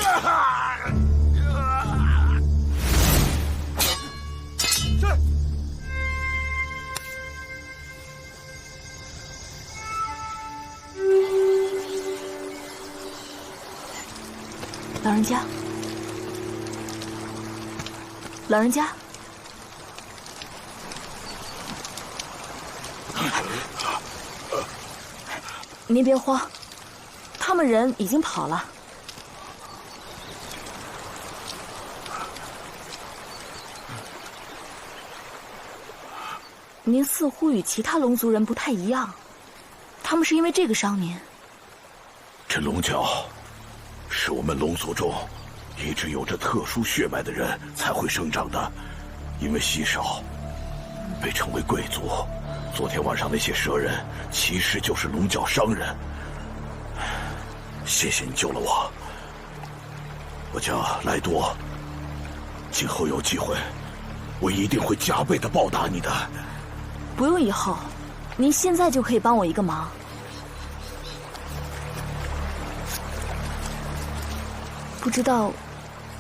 老人家，老人家，您别慌，他们人已经跑了。您似乎与其他龙族人不太一样，他们是因为这个伤您。这龙角是我们龙族中一直有着特殊血脉的人才会生长的，因为稀少，被称为贵族。昨天晚上那些蛇人其实就是龙角商人。谢谢你救了我，我叫莱多。今后有机会，我一定会加倍的报答你的。不用以后，您现在就可以帮我一个忙。不知道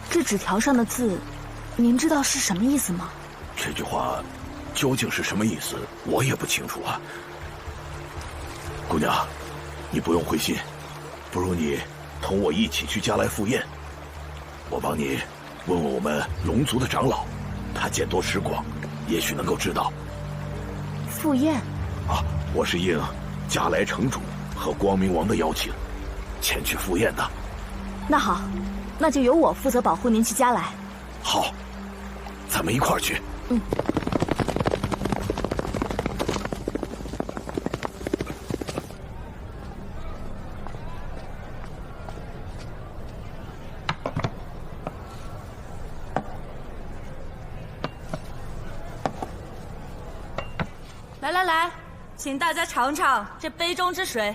这纸条上的字，您知道是什么意思吗？这句话究竟是什么意思，我也不清楚啊。姑娘，你不用灰心，不如你同我一起去加来赴宴。我帮你问问我们龙族的长老，他见多识广，也许能够知道。赴宴啊，我是应加来城主和光明王的邀请，前去赴宴的。那好，那就由我负责保护您去加来。好，咱们一块儿去。嗯。来来来，请大家尝尝这杯中之水。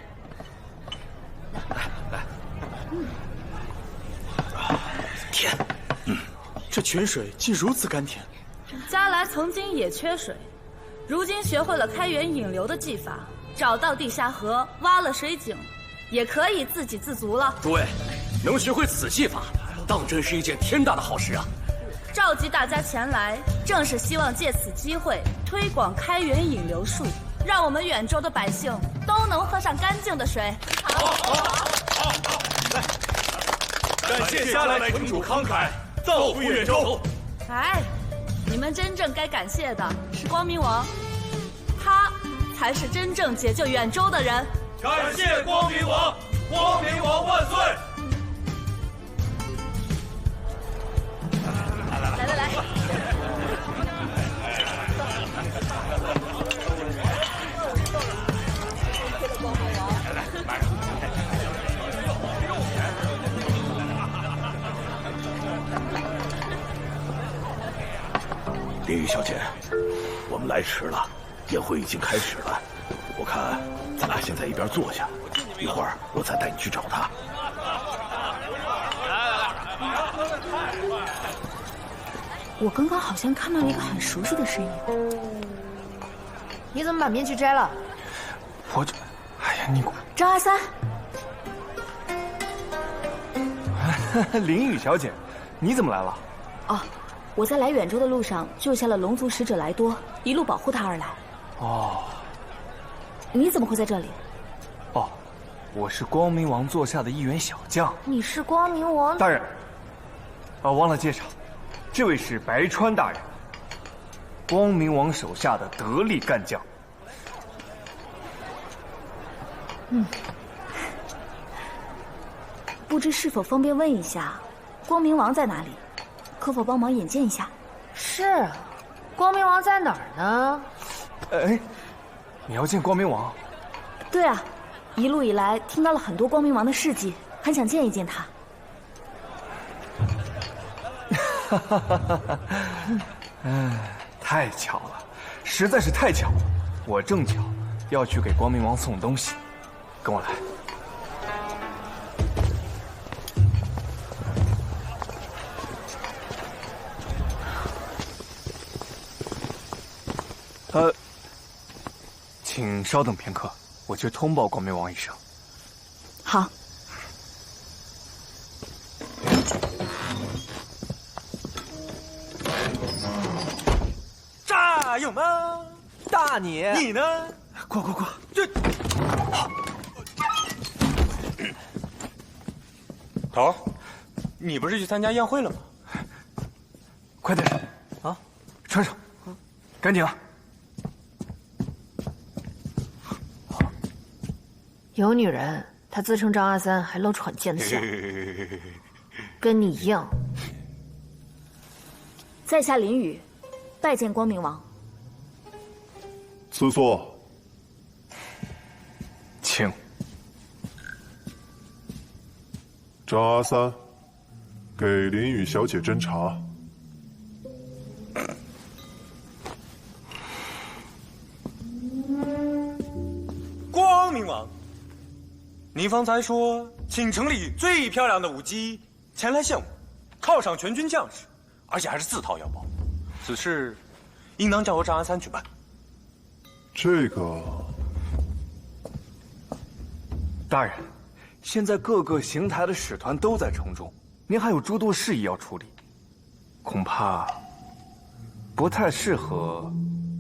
甜，这泉水竟如此甘甜。加来曾经也缺水，如今学会了开源引流的技法，找到地下河，挖了水井，也可以自给自足了。诸位，能学会此技法，当真是一件天大的好事啊！召集大家前来，正是希望借此机会推广开源引流术，让我们远州的百姓都能喝上干净的水。好，来，感谢加来城主慷慨，造福远州。哎，你们真正该感谢的是光明王，他才是真正解救远州的人。感谢光明王，光明王万岁！来，林雨小姐，我们来迟了，宴会已经开始了。我看咱俩先在一边坐下，一会儿我再带你去找他。我刚刚好像看到了一个很熟悉的身影。你怎么把面具摘了？我这，哎呀，你张阿三，林雨小姐，你怎么来了？哦，我在来远州的路上救下了龙族使者莱多，一路保护他而来。哦，你怎么会在这里？哦，我是光明王座下的一员小将。你是光明王大人。忘了介绍，这位是白川大人，光明王手下的得力干将。不知是否方便问一下，光明王在哪里？可否帮忙引荐一下？是啊，光明王在哪儿呢？哎，你要见光明王？对啊，一路以来听到了很多光明王的事迹，很想见一见他。太巧了，实在是太巧了。我正巧要去给光明王送东西，跟我来。请稍等片刻，我去通报光明王一声。好。战友们，大你，你呢？快！这头儿，你不是去参加宴会了吗？快点啊，穿上，赶紧啊！有女人，她自称张阿三，还露出很贱的相，跟你一样。在下林雨，拜见光明王。赐座。请。张阿三，给林雨小姐斟茶。光明王，您方才说请城里最漂亮的舞姬前来献舞，犒赏全军将士，而且还是自掏腰包。此事应当交由张阿三举办。这个，大人，现在各个邢台的使团都在城中，您还有诸多事宜要处理，恐怕不太适合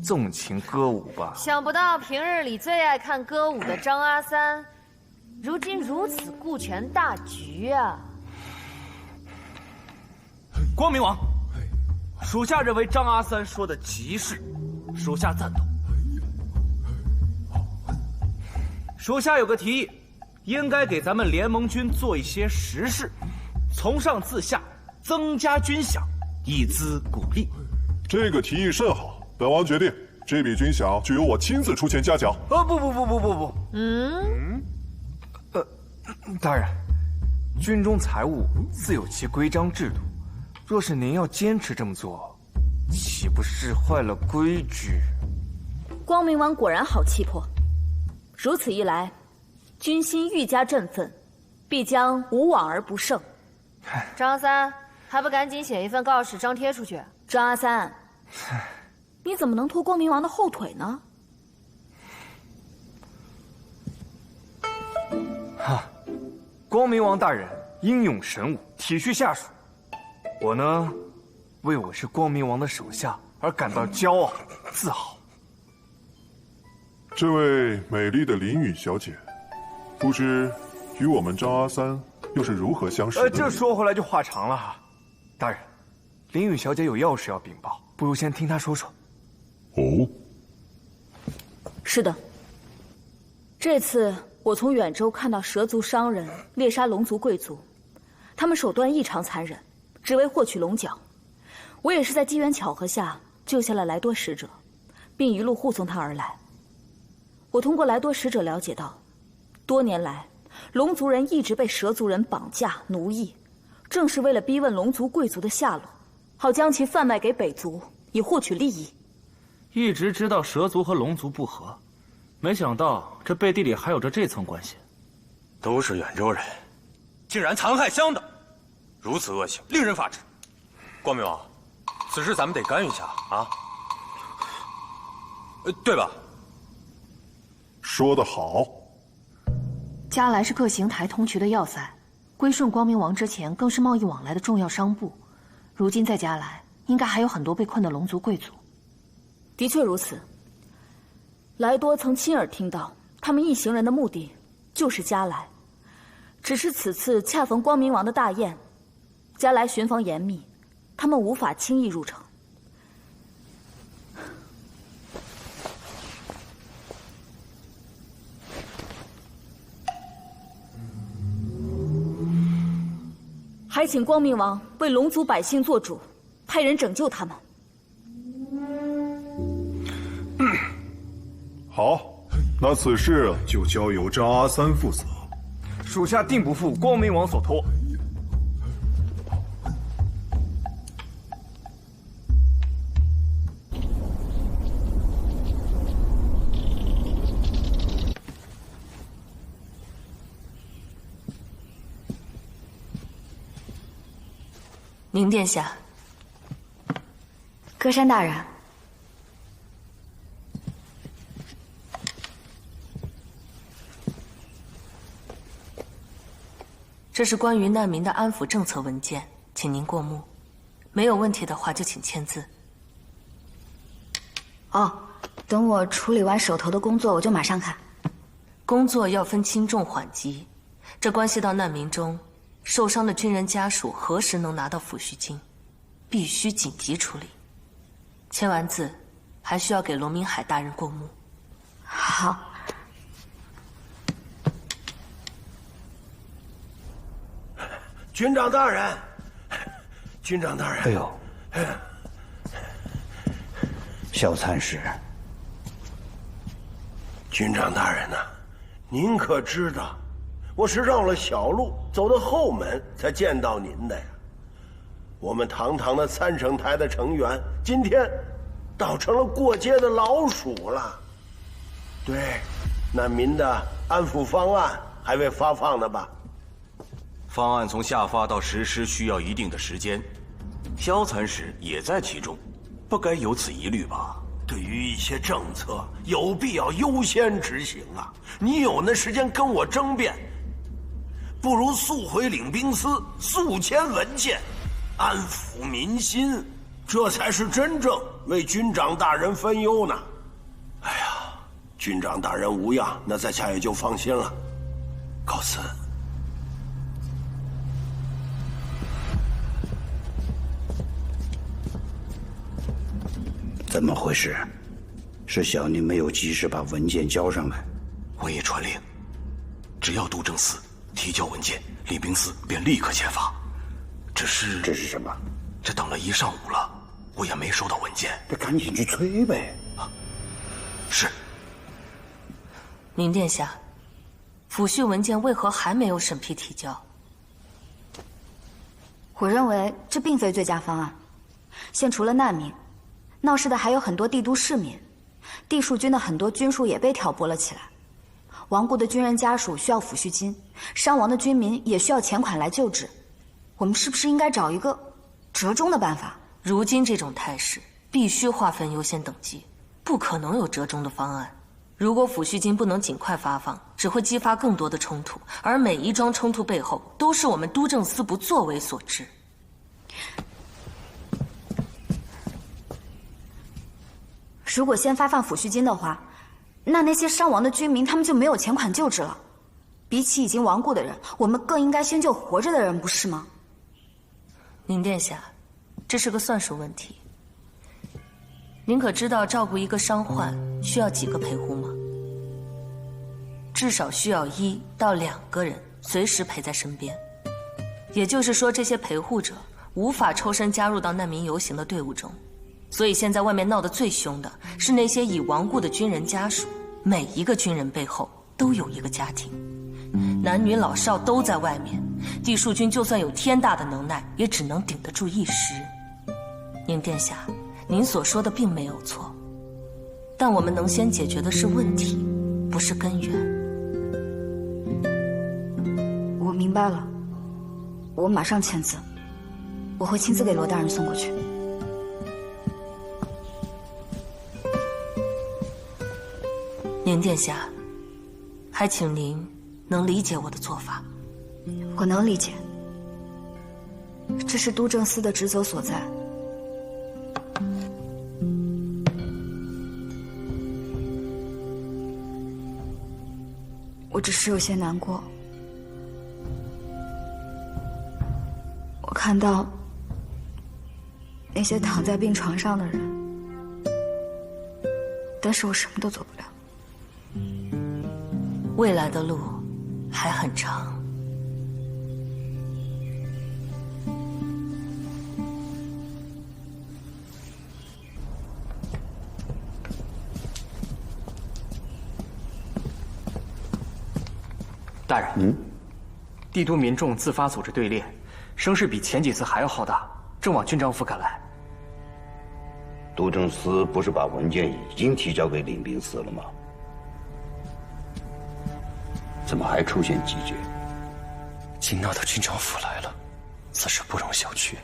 纵情歌舞吧。想不到平日里最爱看歌舞的张阿三，如今如此顾全大局啊！光明王，属下认为张阿三说的极是，属下赞同。属下有个提议，应该给咱们联盟军做一些实事，从上自下增加军饷，以资鼓励。这个提议甚好，本王决定，这笔军饷就由我亲自出钱嘉奖。不，大人，军中财务自有其规章制度，若是您要坚持这么做，岂不是坏了规矩？光明王果然好气魄，如此一来，军心愈加振奋，必将无往而不胜。张阿三，还不赶紧写一份告示张贴出去？张阿三，你怎么能拖光明王的后腿呢？光明王大人英勇神武，体恤下属。我呢，为我是光明王的手下而感到骄傲、自豪。这位美丽的林雨小姐，不知与我们张阿三又是如何相识的？这说回来就话长了。大人，林雨小姐有要事要禀报，不如先听她说说。哦，是的。这次我从远州看到蛇族商人猎杀龙族贵族，他们手段异常残忍，只为获取龙角。我也是在机缘巧合下救下了莱多使者，并一路护送他而来。我通过莱多使者了解到，多年来，龙族人一直被蛇族人绑架奴役，正是为了逼问龙族贵族的下落，好将其贩卖给北族，以获取利益。一直知道蛇族和龙族不和，没想到这背地里还有着这层关系。都是远州人，竟然残害乡党，如此恶行，令人发指。光明王，此事咱们得干预下啊！对吧？说得好。加来是各邢台通衢的要塞，归顺光明王之前更是贸易往来的重要商埠。如今在加来，应该还有很多被困的龙族贵族。的确如此。莱多曾亲耳听到，他们一行人的目的就是加来，只是此次恰逢光明王的大宴，加来巡防严密，他们无法轻易入城。还请光明王为龙族百姓做主，派人拯救他们。好，那此事就交由这阿三负责。属下定不负光明王所托。宁殿下，歌山大人，这是关于难民的安抚政策文件，请您过目。没有问题的话，就请签字。哦，等我处理完手头的工作，我就马上看。工作要分轻重缓急，这关系到难民中受伤的军人家属何时能拿到抚恤金，必须紧急处理。签完字，还需要给罗明海大人过目。好。军长大人，军长大人。哎呦，小参事。军长大人呐，您可知道，我是绕了小路走到后门才见到您的呀。我们堂堂的参省台的成员，今天倒成了过街的老鼠了。对，难民的安抚方案还未发放呢吧？方案从下发到实施需要一定的时间，萧参事也在其中，不该有此疑虑吧？对于一些政策，有必要优先执行啊！你有那时间跟我争辩，不如速回领兵司，速签文件，安抚民心，这才是真正为军长大人分忧呢。哎呀，军长大人无恙，那在下也就放心了。告辞。怎么回事？是小宁没有及时把文件交上来。我也传令，只要督政司提交文件，领兵司便立刻签发。这是什么？这等了一上午了，我也没收到文件。这赶紧去催呗。啊，是。宁殿下，抚恤文件为何还没有审批提交？我认为这并非最佳方案。现除了难民，闹事的还有很多帝都市民，地戍军的很多军属也被挑拨了起来。亡故的军人家属需要抚恤金，伤亡的军民也需要钱款来救治。我们是不是应该找一个折中的办法？如今这种态势，必须划分优先等级，不可能有折中的方案。如果抚恤金不能尽快发放，只会激发更多的冲突，而每一桩冲突背后都是我们督政司不作为所致。如果先发放抚恤金的话，那些伤亡的军民他们就没有钱款救治了。比起已经亡故的人，我们更应该先救活着的人，不是吗？宁殿下，这是个算术问题。您可知道照顾一个伤患需要几个陪护吗？至少需要1到2个人随时陪在身边。也就是说，这些陪护者无法抽身加入到难民游行的队伍中。所以现在外面闹得最凶的是那些已亡故的军人家属，每一个军人背后都有一个家庭，男女老少都在外面，地戍军就算有天大的能耐，也只能顶得住一时。宁殿下，您所说的并没有错，但我们能先解决的是问题，不是根源。我明白了，我马上签字，我会亲自给罗大人送过去。宁殿下，还请您能理解我的做法。我能理解，这是督政司的职责所在。我只是有些难过，我看到那些躺在病床上的人，但是我什么都做不了。未来的路还很长。大人，帝都民众自发组织队列，声势比前几次还要浩大，正往军长府赶来。督政司不是把文件已经提交给领兵司了吗？怎么还出现急决？竟闹到军长府来了，此事不容小觑。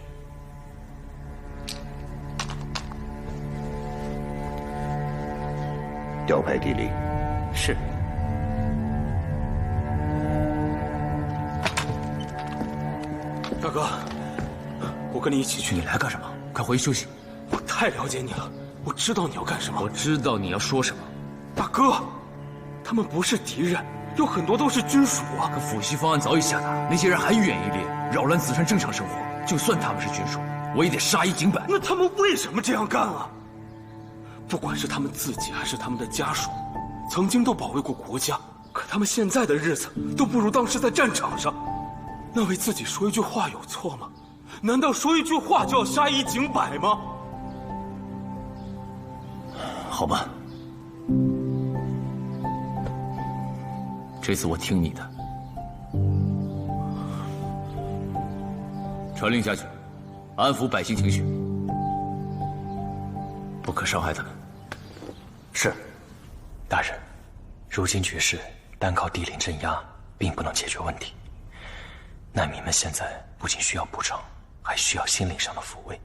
调派帝令。是。大哥，我跟你一起去。你来干什么？快回去休息。我太了解你了，我知道你要干什么。我知道你要说什么。大哥，他们不是敌人，有很多都是军属啊。可府西方案早已下达，那些人还愈演愈烈，扰乱子川正常生活。就算他们是军属，我也得杀一儆百。那他们为什么这样干啊？不管是他们自己还是他们的家属，曾经都保卫过国家，可他们现在的日子都不如当时在战场上。那为自己说一句话有错吗？难道说一句话就要杀一儆百吗？好吧，这次我听你的。传令下去，安抚百姓情绪，不可伤害他们。是，大人，如今局势单靠帝令镇压并不能解决问题。难民们现在不仅需要补偿，还需要心灵上的抚慰。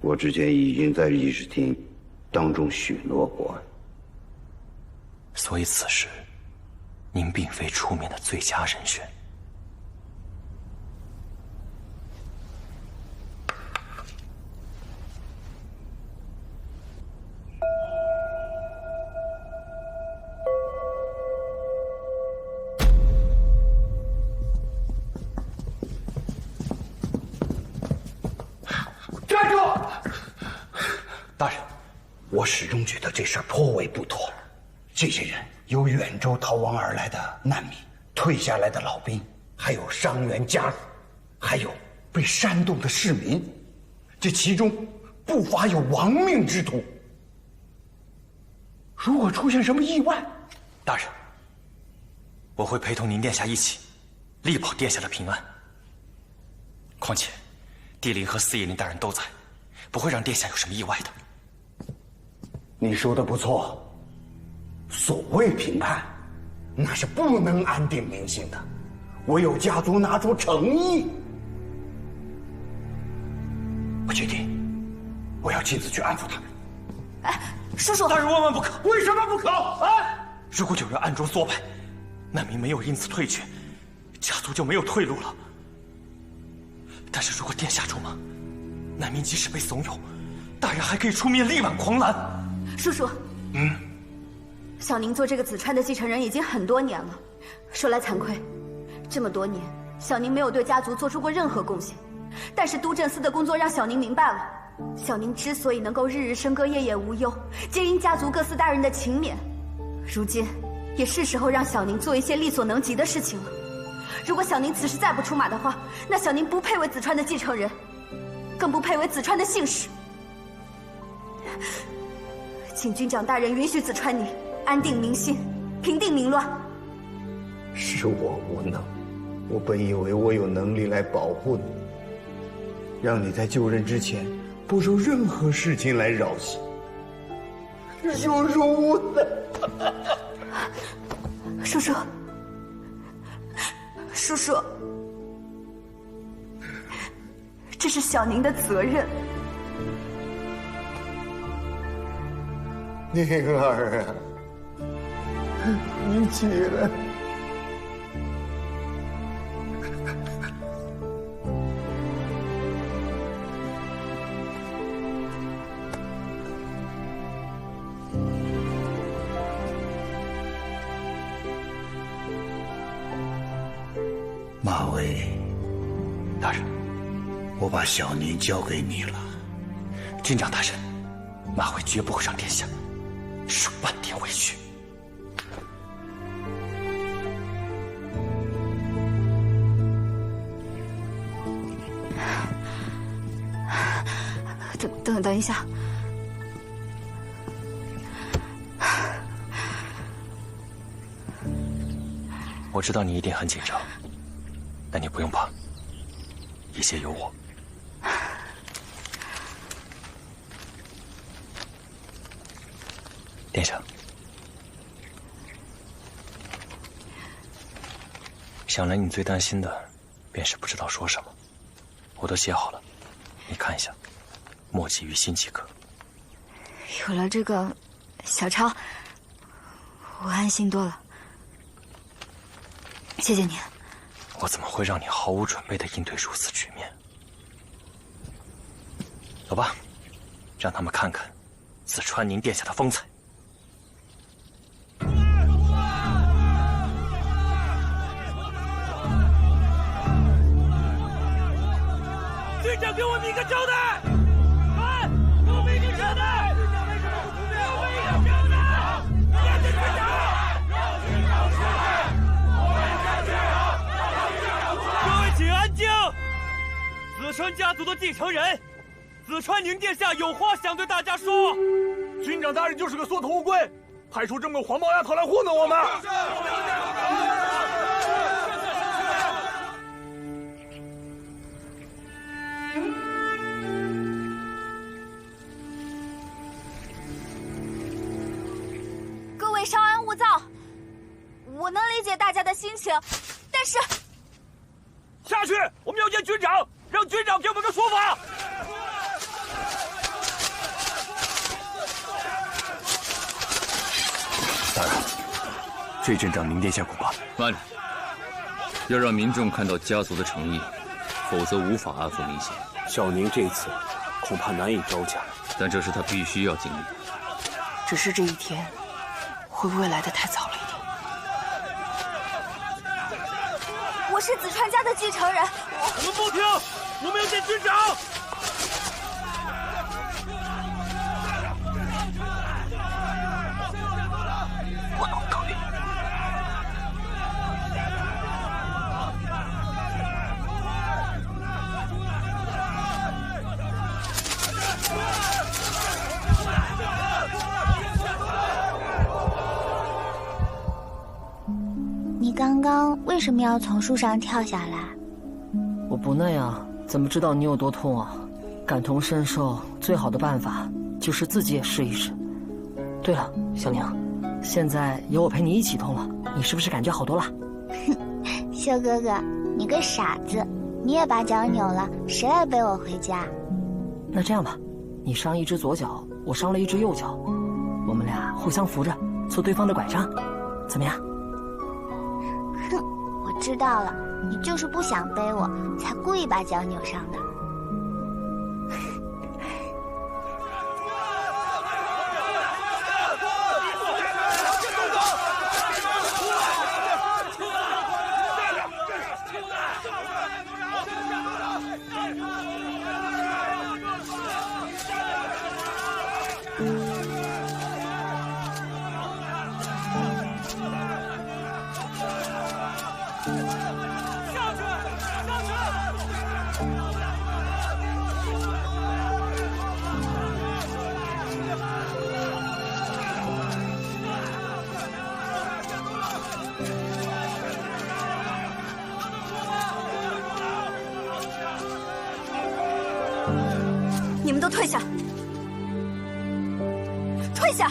我之前已经在议事厅当众许诺过，所以此时您并非出面的最佳人选。站住！大人，我始终觉得这事儿颇为不妥。这些人有远州逃亡而来的难民，退下来的老兵，还有伤员家属，还有被煽动的市民，这其中不乏有亡命之徒。如果出现什么意外，大人，我会陪同您殿下一起，力保殿下的平安。况且，帝令和司仪令大人都在，不会让殿下有什么意外的。你说的不错。所谓平安，那是不能安定民心的，唯有家族拿出诚意。我决定，我要亲自去安抚他们。哎，叔叔，大人万万不可！为什么不可？啊！如果有人暗中作败，难民没有因此退却，家族就没有退路了。但是如果殿下出马，难民即使被怂恿，大人还可以出面力挽狂澜。叔叔，小宁做这个子川的继承人已经很多年了，说来惭愧，这么多年，小宁没有对家族做出过任何贡献。但是督政司的工作让小宁明白了，小宁之所以能够日日笙歌夜夜无忧，皆因家族各司大人的勤勉。如今，也是时候让小宁做一些力所能及的事情了。如果小宁此时再不出马的话，那小宁不配为子川的继承人，更不配为子川的姓氏。请军长大人允许子川你安定民心，平定民乱。是我无能，我本以为我有能力来保护你，让你在就任之前不受任何事情来扰袭。叔叔呢？叔叔，叔叔，这是小宁的责任。宁儿啊，你起来。马威，大人，我把小宁交给你了。军长大人，马威绝不会让殿下受半点委屈。等一下。我知道你一定很紧张，但你不用怕，一切有我。殿下，想来你最担心的便是不知道说什么，我都写好了，你看一下，莫急于心即可。有了这个小抄，我安心多了。谢谢你。我怎么会让你毫无准备的应对如此局面？走吧，让他们看看紫川宁殿下的风采。队长，给我们一个交代！来，给我们一个交代！给我们一个交代！面对队长！各位请安静！紫川家族的继承人，紫川宁殿下有话想对大家说。军长大人就是个缩头乌龟，派出这么个黄毛丫头来糊弄我们。各位稍安勿躁，我能理解大家的心情，但是下去，我们要见军长，让军长给我们个说法。大人，这阵仗宁殿下恐怕……慢着，要让民众看到家族的诚意，否则无法安抚民心。小宁这次恐怕难以招架，但这是他必须要经历的。只是这一天，会不会来得太早了一点？我是紫川家的继承人。我们不听，我们要见军长。我懂道理。你刚刚为什么要从树上跳下来？我不那样，怎么知道你有多痛啊？感同身受，最好的办法就是自己也试一试。对了，小宁，现在有我陪你一起痛了，你是不是感觉好多了？修哥哥，你个傻子，你也把脚扭了，谁来背我回家？那这样吧，你伤一只左脚，我伤了一只右脚，我们俩互相扶着，做对方的拐杖，怎么样？哼，我知道了，你就是不想背我，才故意把脚扭伤的。你们都退下，退跪下！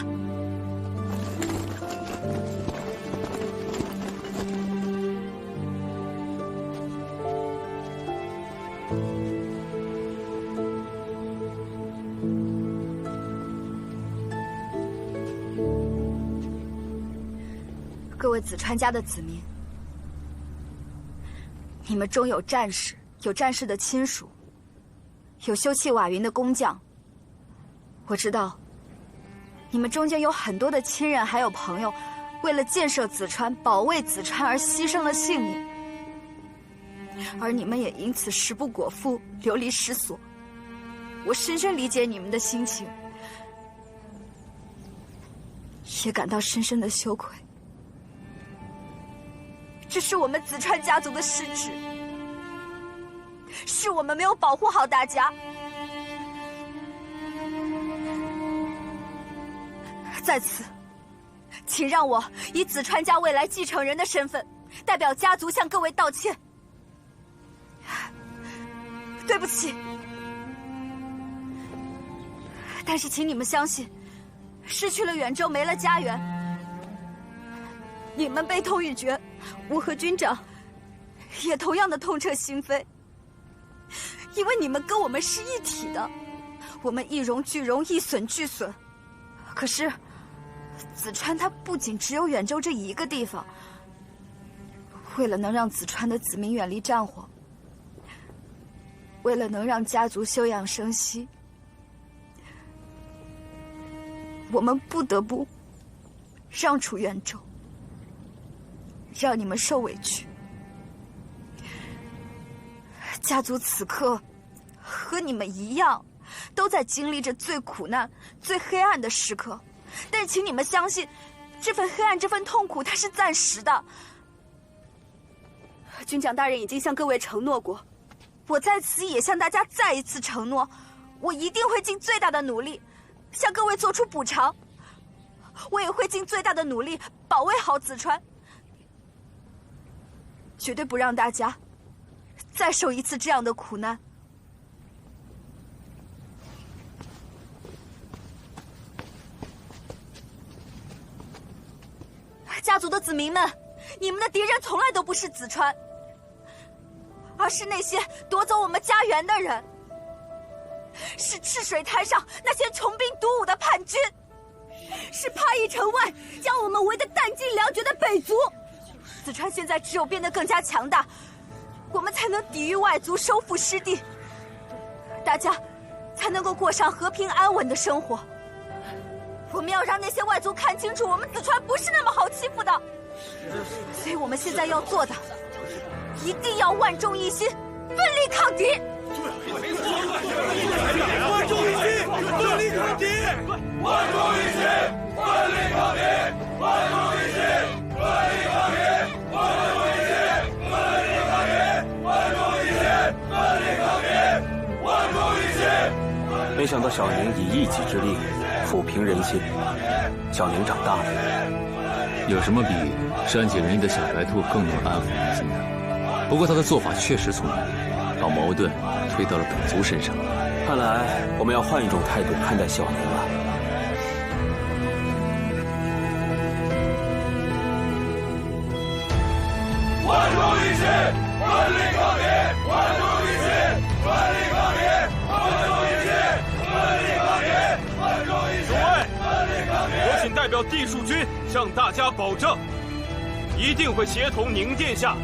各位子川家的子民，你们中有战士，有战士的亲属，有修葺瓦云的工匠。我知道，你们中间有很多的亲人还有朋友，为了建设子川、保卫子川而牺牲了性命，而你们也因此食不果腹，流离失所。我深深理解你们的心情，也感到深深的羞愧。这是我们子川家族的失职，是我们没有保护好大家。在此，请让我以子川家未来继承人的身份，代表家族向各位道歉。对不起，但是请你们相信，失去了远州，没了家园，你们悲痛欲绝，我和军长也同样的痛彻心扉。因为你们跟我们是一体的，我们一荣俱荣，一损俱损。可是子川它不仅只有远州这一个地方，为了能让子川的子民远离战火，为了能让家族休养生息，我们不得不让出远州，让你们受委屈。家族此刻和你们一样，都在经历着最苦难、最黑暗的时刻，但请你们相信，这份黑暗、这份痛苦，它是暂时的。军长大人已经向各位承诺过，我在此也向大家再一次承诺，我一定会尽最大的努力，向各位做出补偿。我也会尽最大的努力保卫好子川，绝对不让大家再受一次这样的苦难。家族的子民们，你们的敌人从来都不是子川，而是那些夺走我们家园的人，是赤水滩上那些穷兵黩武的叛军，是趴邑城外将我们围得弹尽粮绝的北族。子川现在只有变得更加强大，我们才能抵御外族，收复失地，大家才能够过上和平安稳的生活。我们要让那些外族看清楚，我们子川不是那么好欺负的。所以我们现在要做的，一定要万众一心，奋力抗敌。万众一心，奋力抗敌！万众一心，奋力抗敌！万众一心，奋力抗敌！万众一心，奋力抗敌！万众一心，奋力抗敌！万众一心。没想到小宁以一己之力抚平人心，小宁长大了。有什么比善解人意的小白兔更能安抚人心的？不过他的做法确实聪明，把矛盾推到了本族身上。看来我们要换一种态度看待小宁了。万众一心，奋力抗敌！万众一心，奋力抗敌！万众一心，奋力抗敌！万众一心，奋力抗敌！我谨代表地戍军向大家保证，一定会协同宁殿下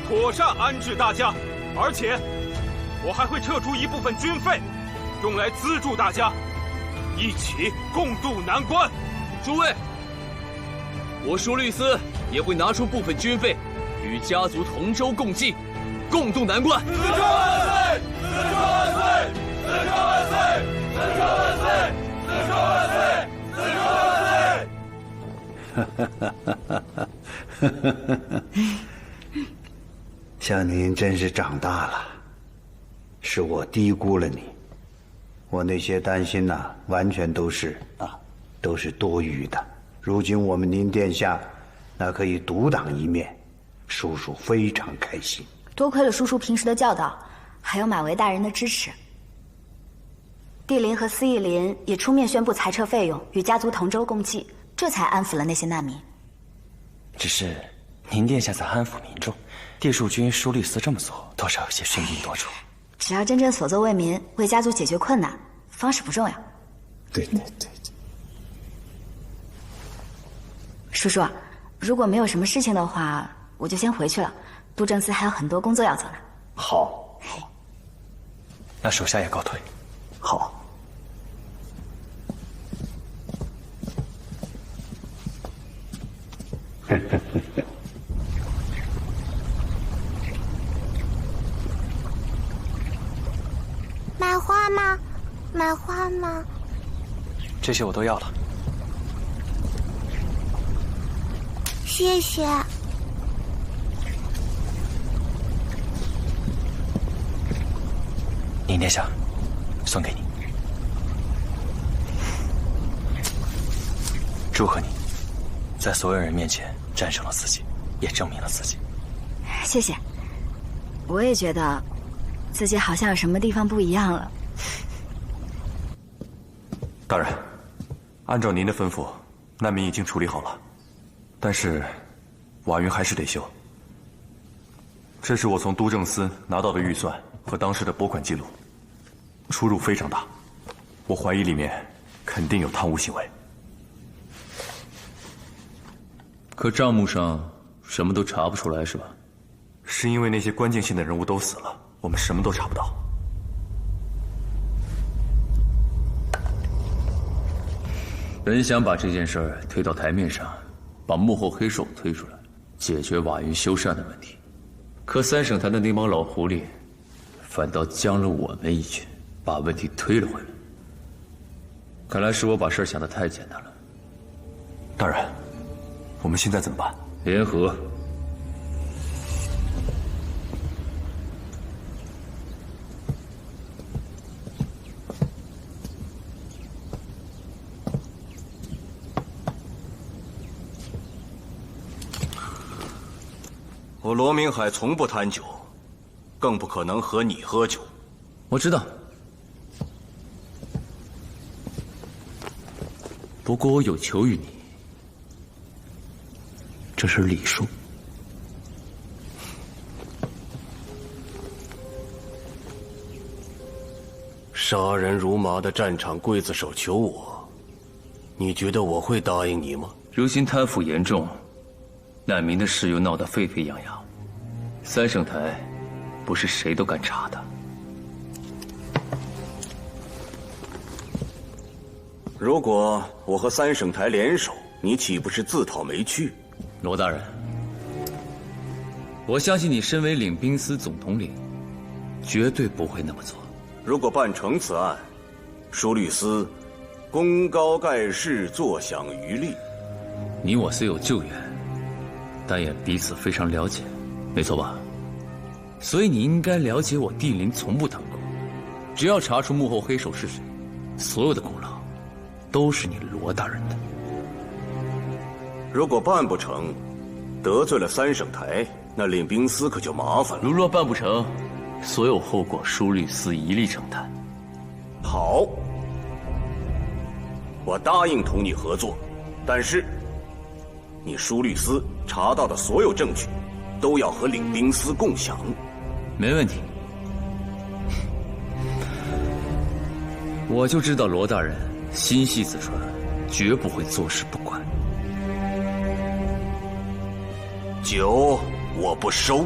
妥善安置大家，而且我还会撤出一部分军费，用来资助大家，一起共度难关。诸位，我舒律斯也会拿出部分军费，与家族同舟共济，共度难关。子川万岁！子川万岁！子川万岁！子川万岁！子川万岁！子川万岁！哈哈哈哈哈！小宁真是长大了，是我低估了你，我那些担心呐，完全都是多余的。如今我们宁殿下那可以独当一面，叔叔非常开心。多亏了叔叔平时的教导，还有马嵬大人的支持。帝林和司义林也出面宣布裁撤费用，与家族同舟共济，这才安抚了那些难民。只是您殿下在安抚民众，地庶军、舒律司这么做，多少有些喧宾夺主。只要真正所作为民，为家族解决困难，方式不重要。对。叔叔，如果没有什么事情的话，我就先回去了。都正司还有很多工作要做呢。好，那属下也告退。好。买花吗？买花吗？这些我都要了。谢谢。宁殿下，送给你。祝贺你，在所有人面前战胜了自己，也证明了自己。谢谢。我也觉得自己好像有什么地方不一样了。大人，按照您的吩咐，难民已经处理好了，但是瓦云还是得修。这是我从都政司拿到的预算和当时的拨款记录，出入非常大，我怀疑里面肯定有贪污行为。可账目上什么都查不出来是吧？是因为那些关键性的人物都死了，我们什么都查不到。本想把这件事儿推到台面上，把幕后黑手推出来，解决瓦云修缮的问题。可三省台的那帮老狐狸，反倒将了我们一军，把问题推了回来。看来是我把事儿想得太简单了。大人，我们现在怎么办？联合。我罗明海从不贪酒，更不可能和你喝酒。我知道，不过我有求于你，这是礼数。杀人如麻的战场刽子手求我，你觉得我会答应你吗？如今贪腐严重，难民的事又闹得沸沸扬扬，三省台不是谁都敢查的。如果我和三省台联手，你岂不是自讨没趣？罗大人，我相信你身为领兵司总统领，绝对不会那么做。如果办成此案，舒律司功高盖世，坐享渔利。你我虽有旧怨，但也彼此非常了解，没错吧？所以你应该了解我帝林从不贪功，只要查出幕后黑手是谁，所有的功劳都是你罗大人的。如果办不成，得罪了三省台，那领兵司可就麻烦了。如若办不成，所有后果舒律司一力承担。好，我答应同你合作，但是你舒律司查到的所有证据，都要和领兵司共享。没问题。我就知道罗大人心系子传，绝不会坐视不管。酒我不收。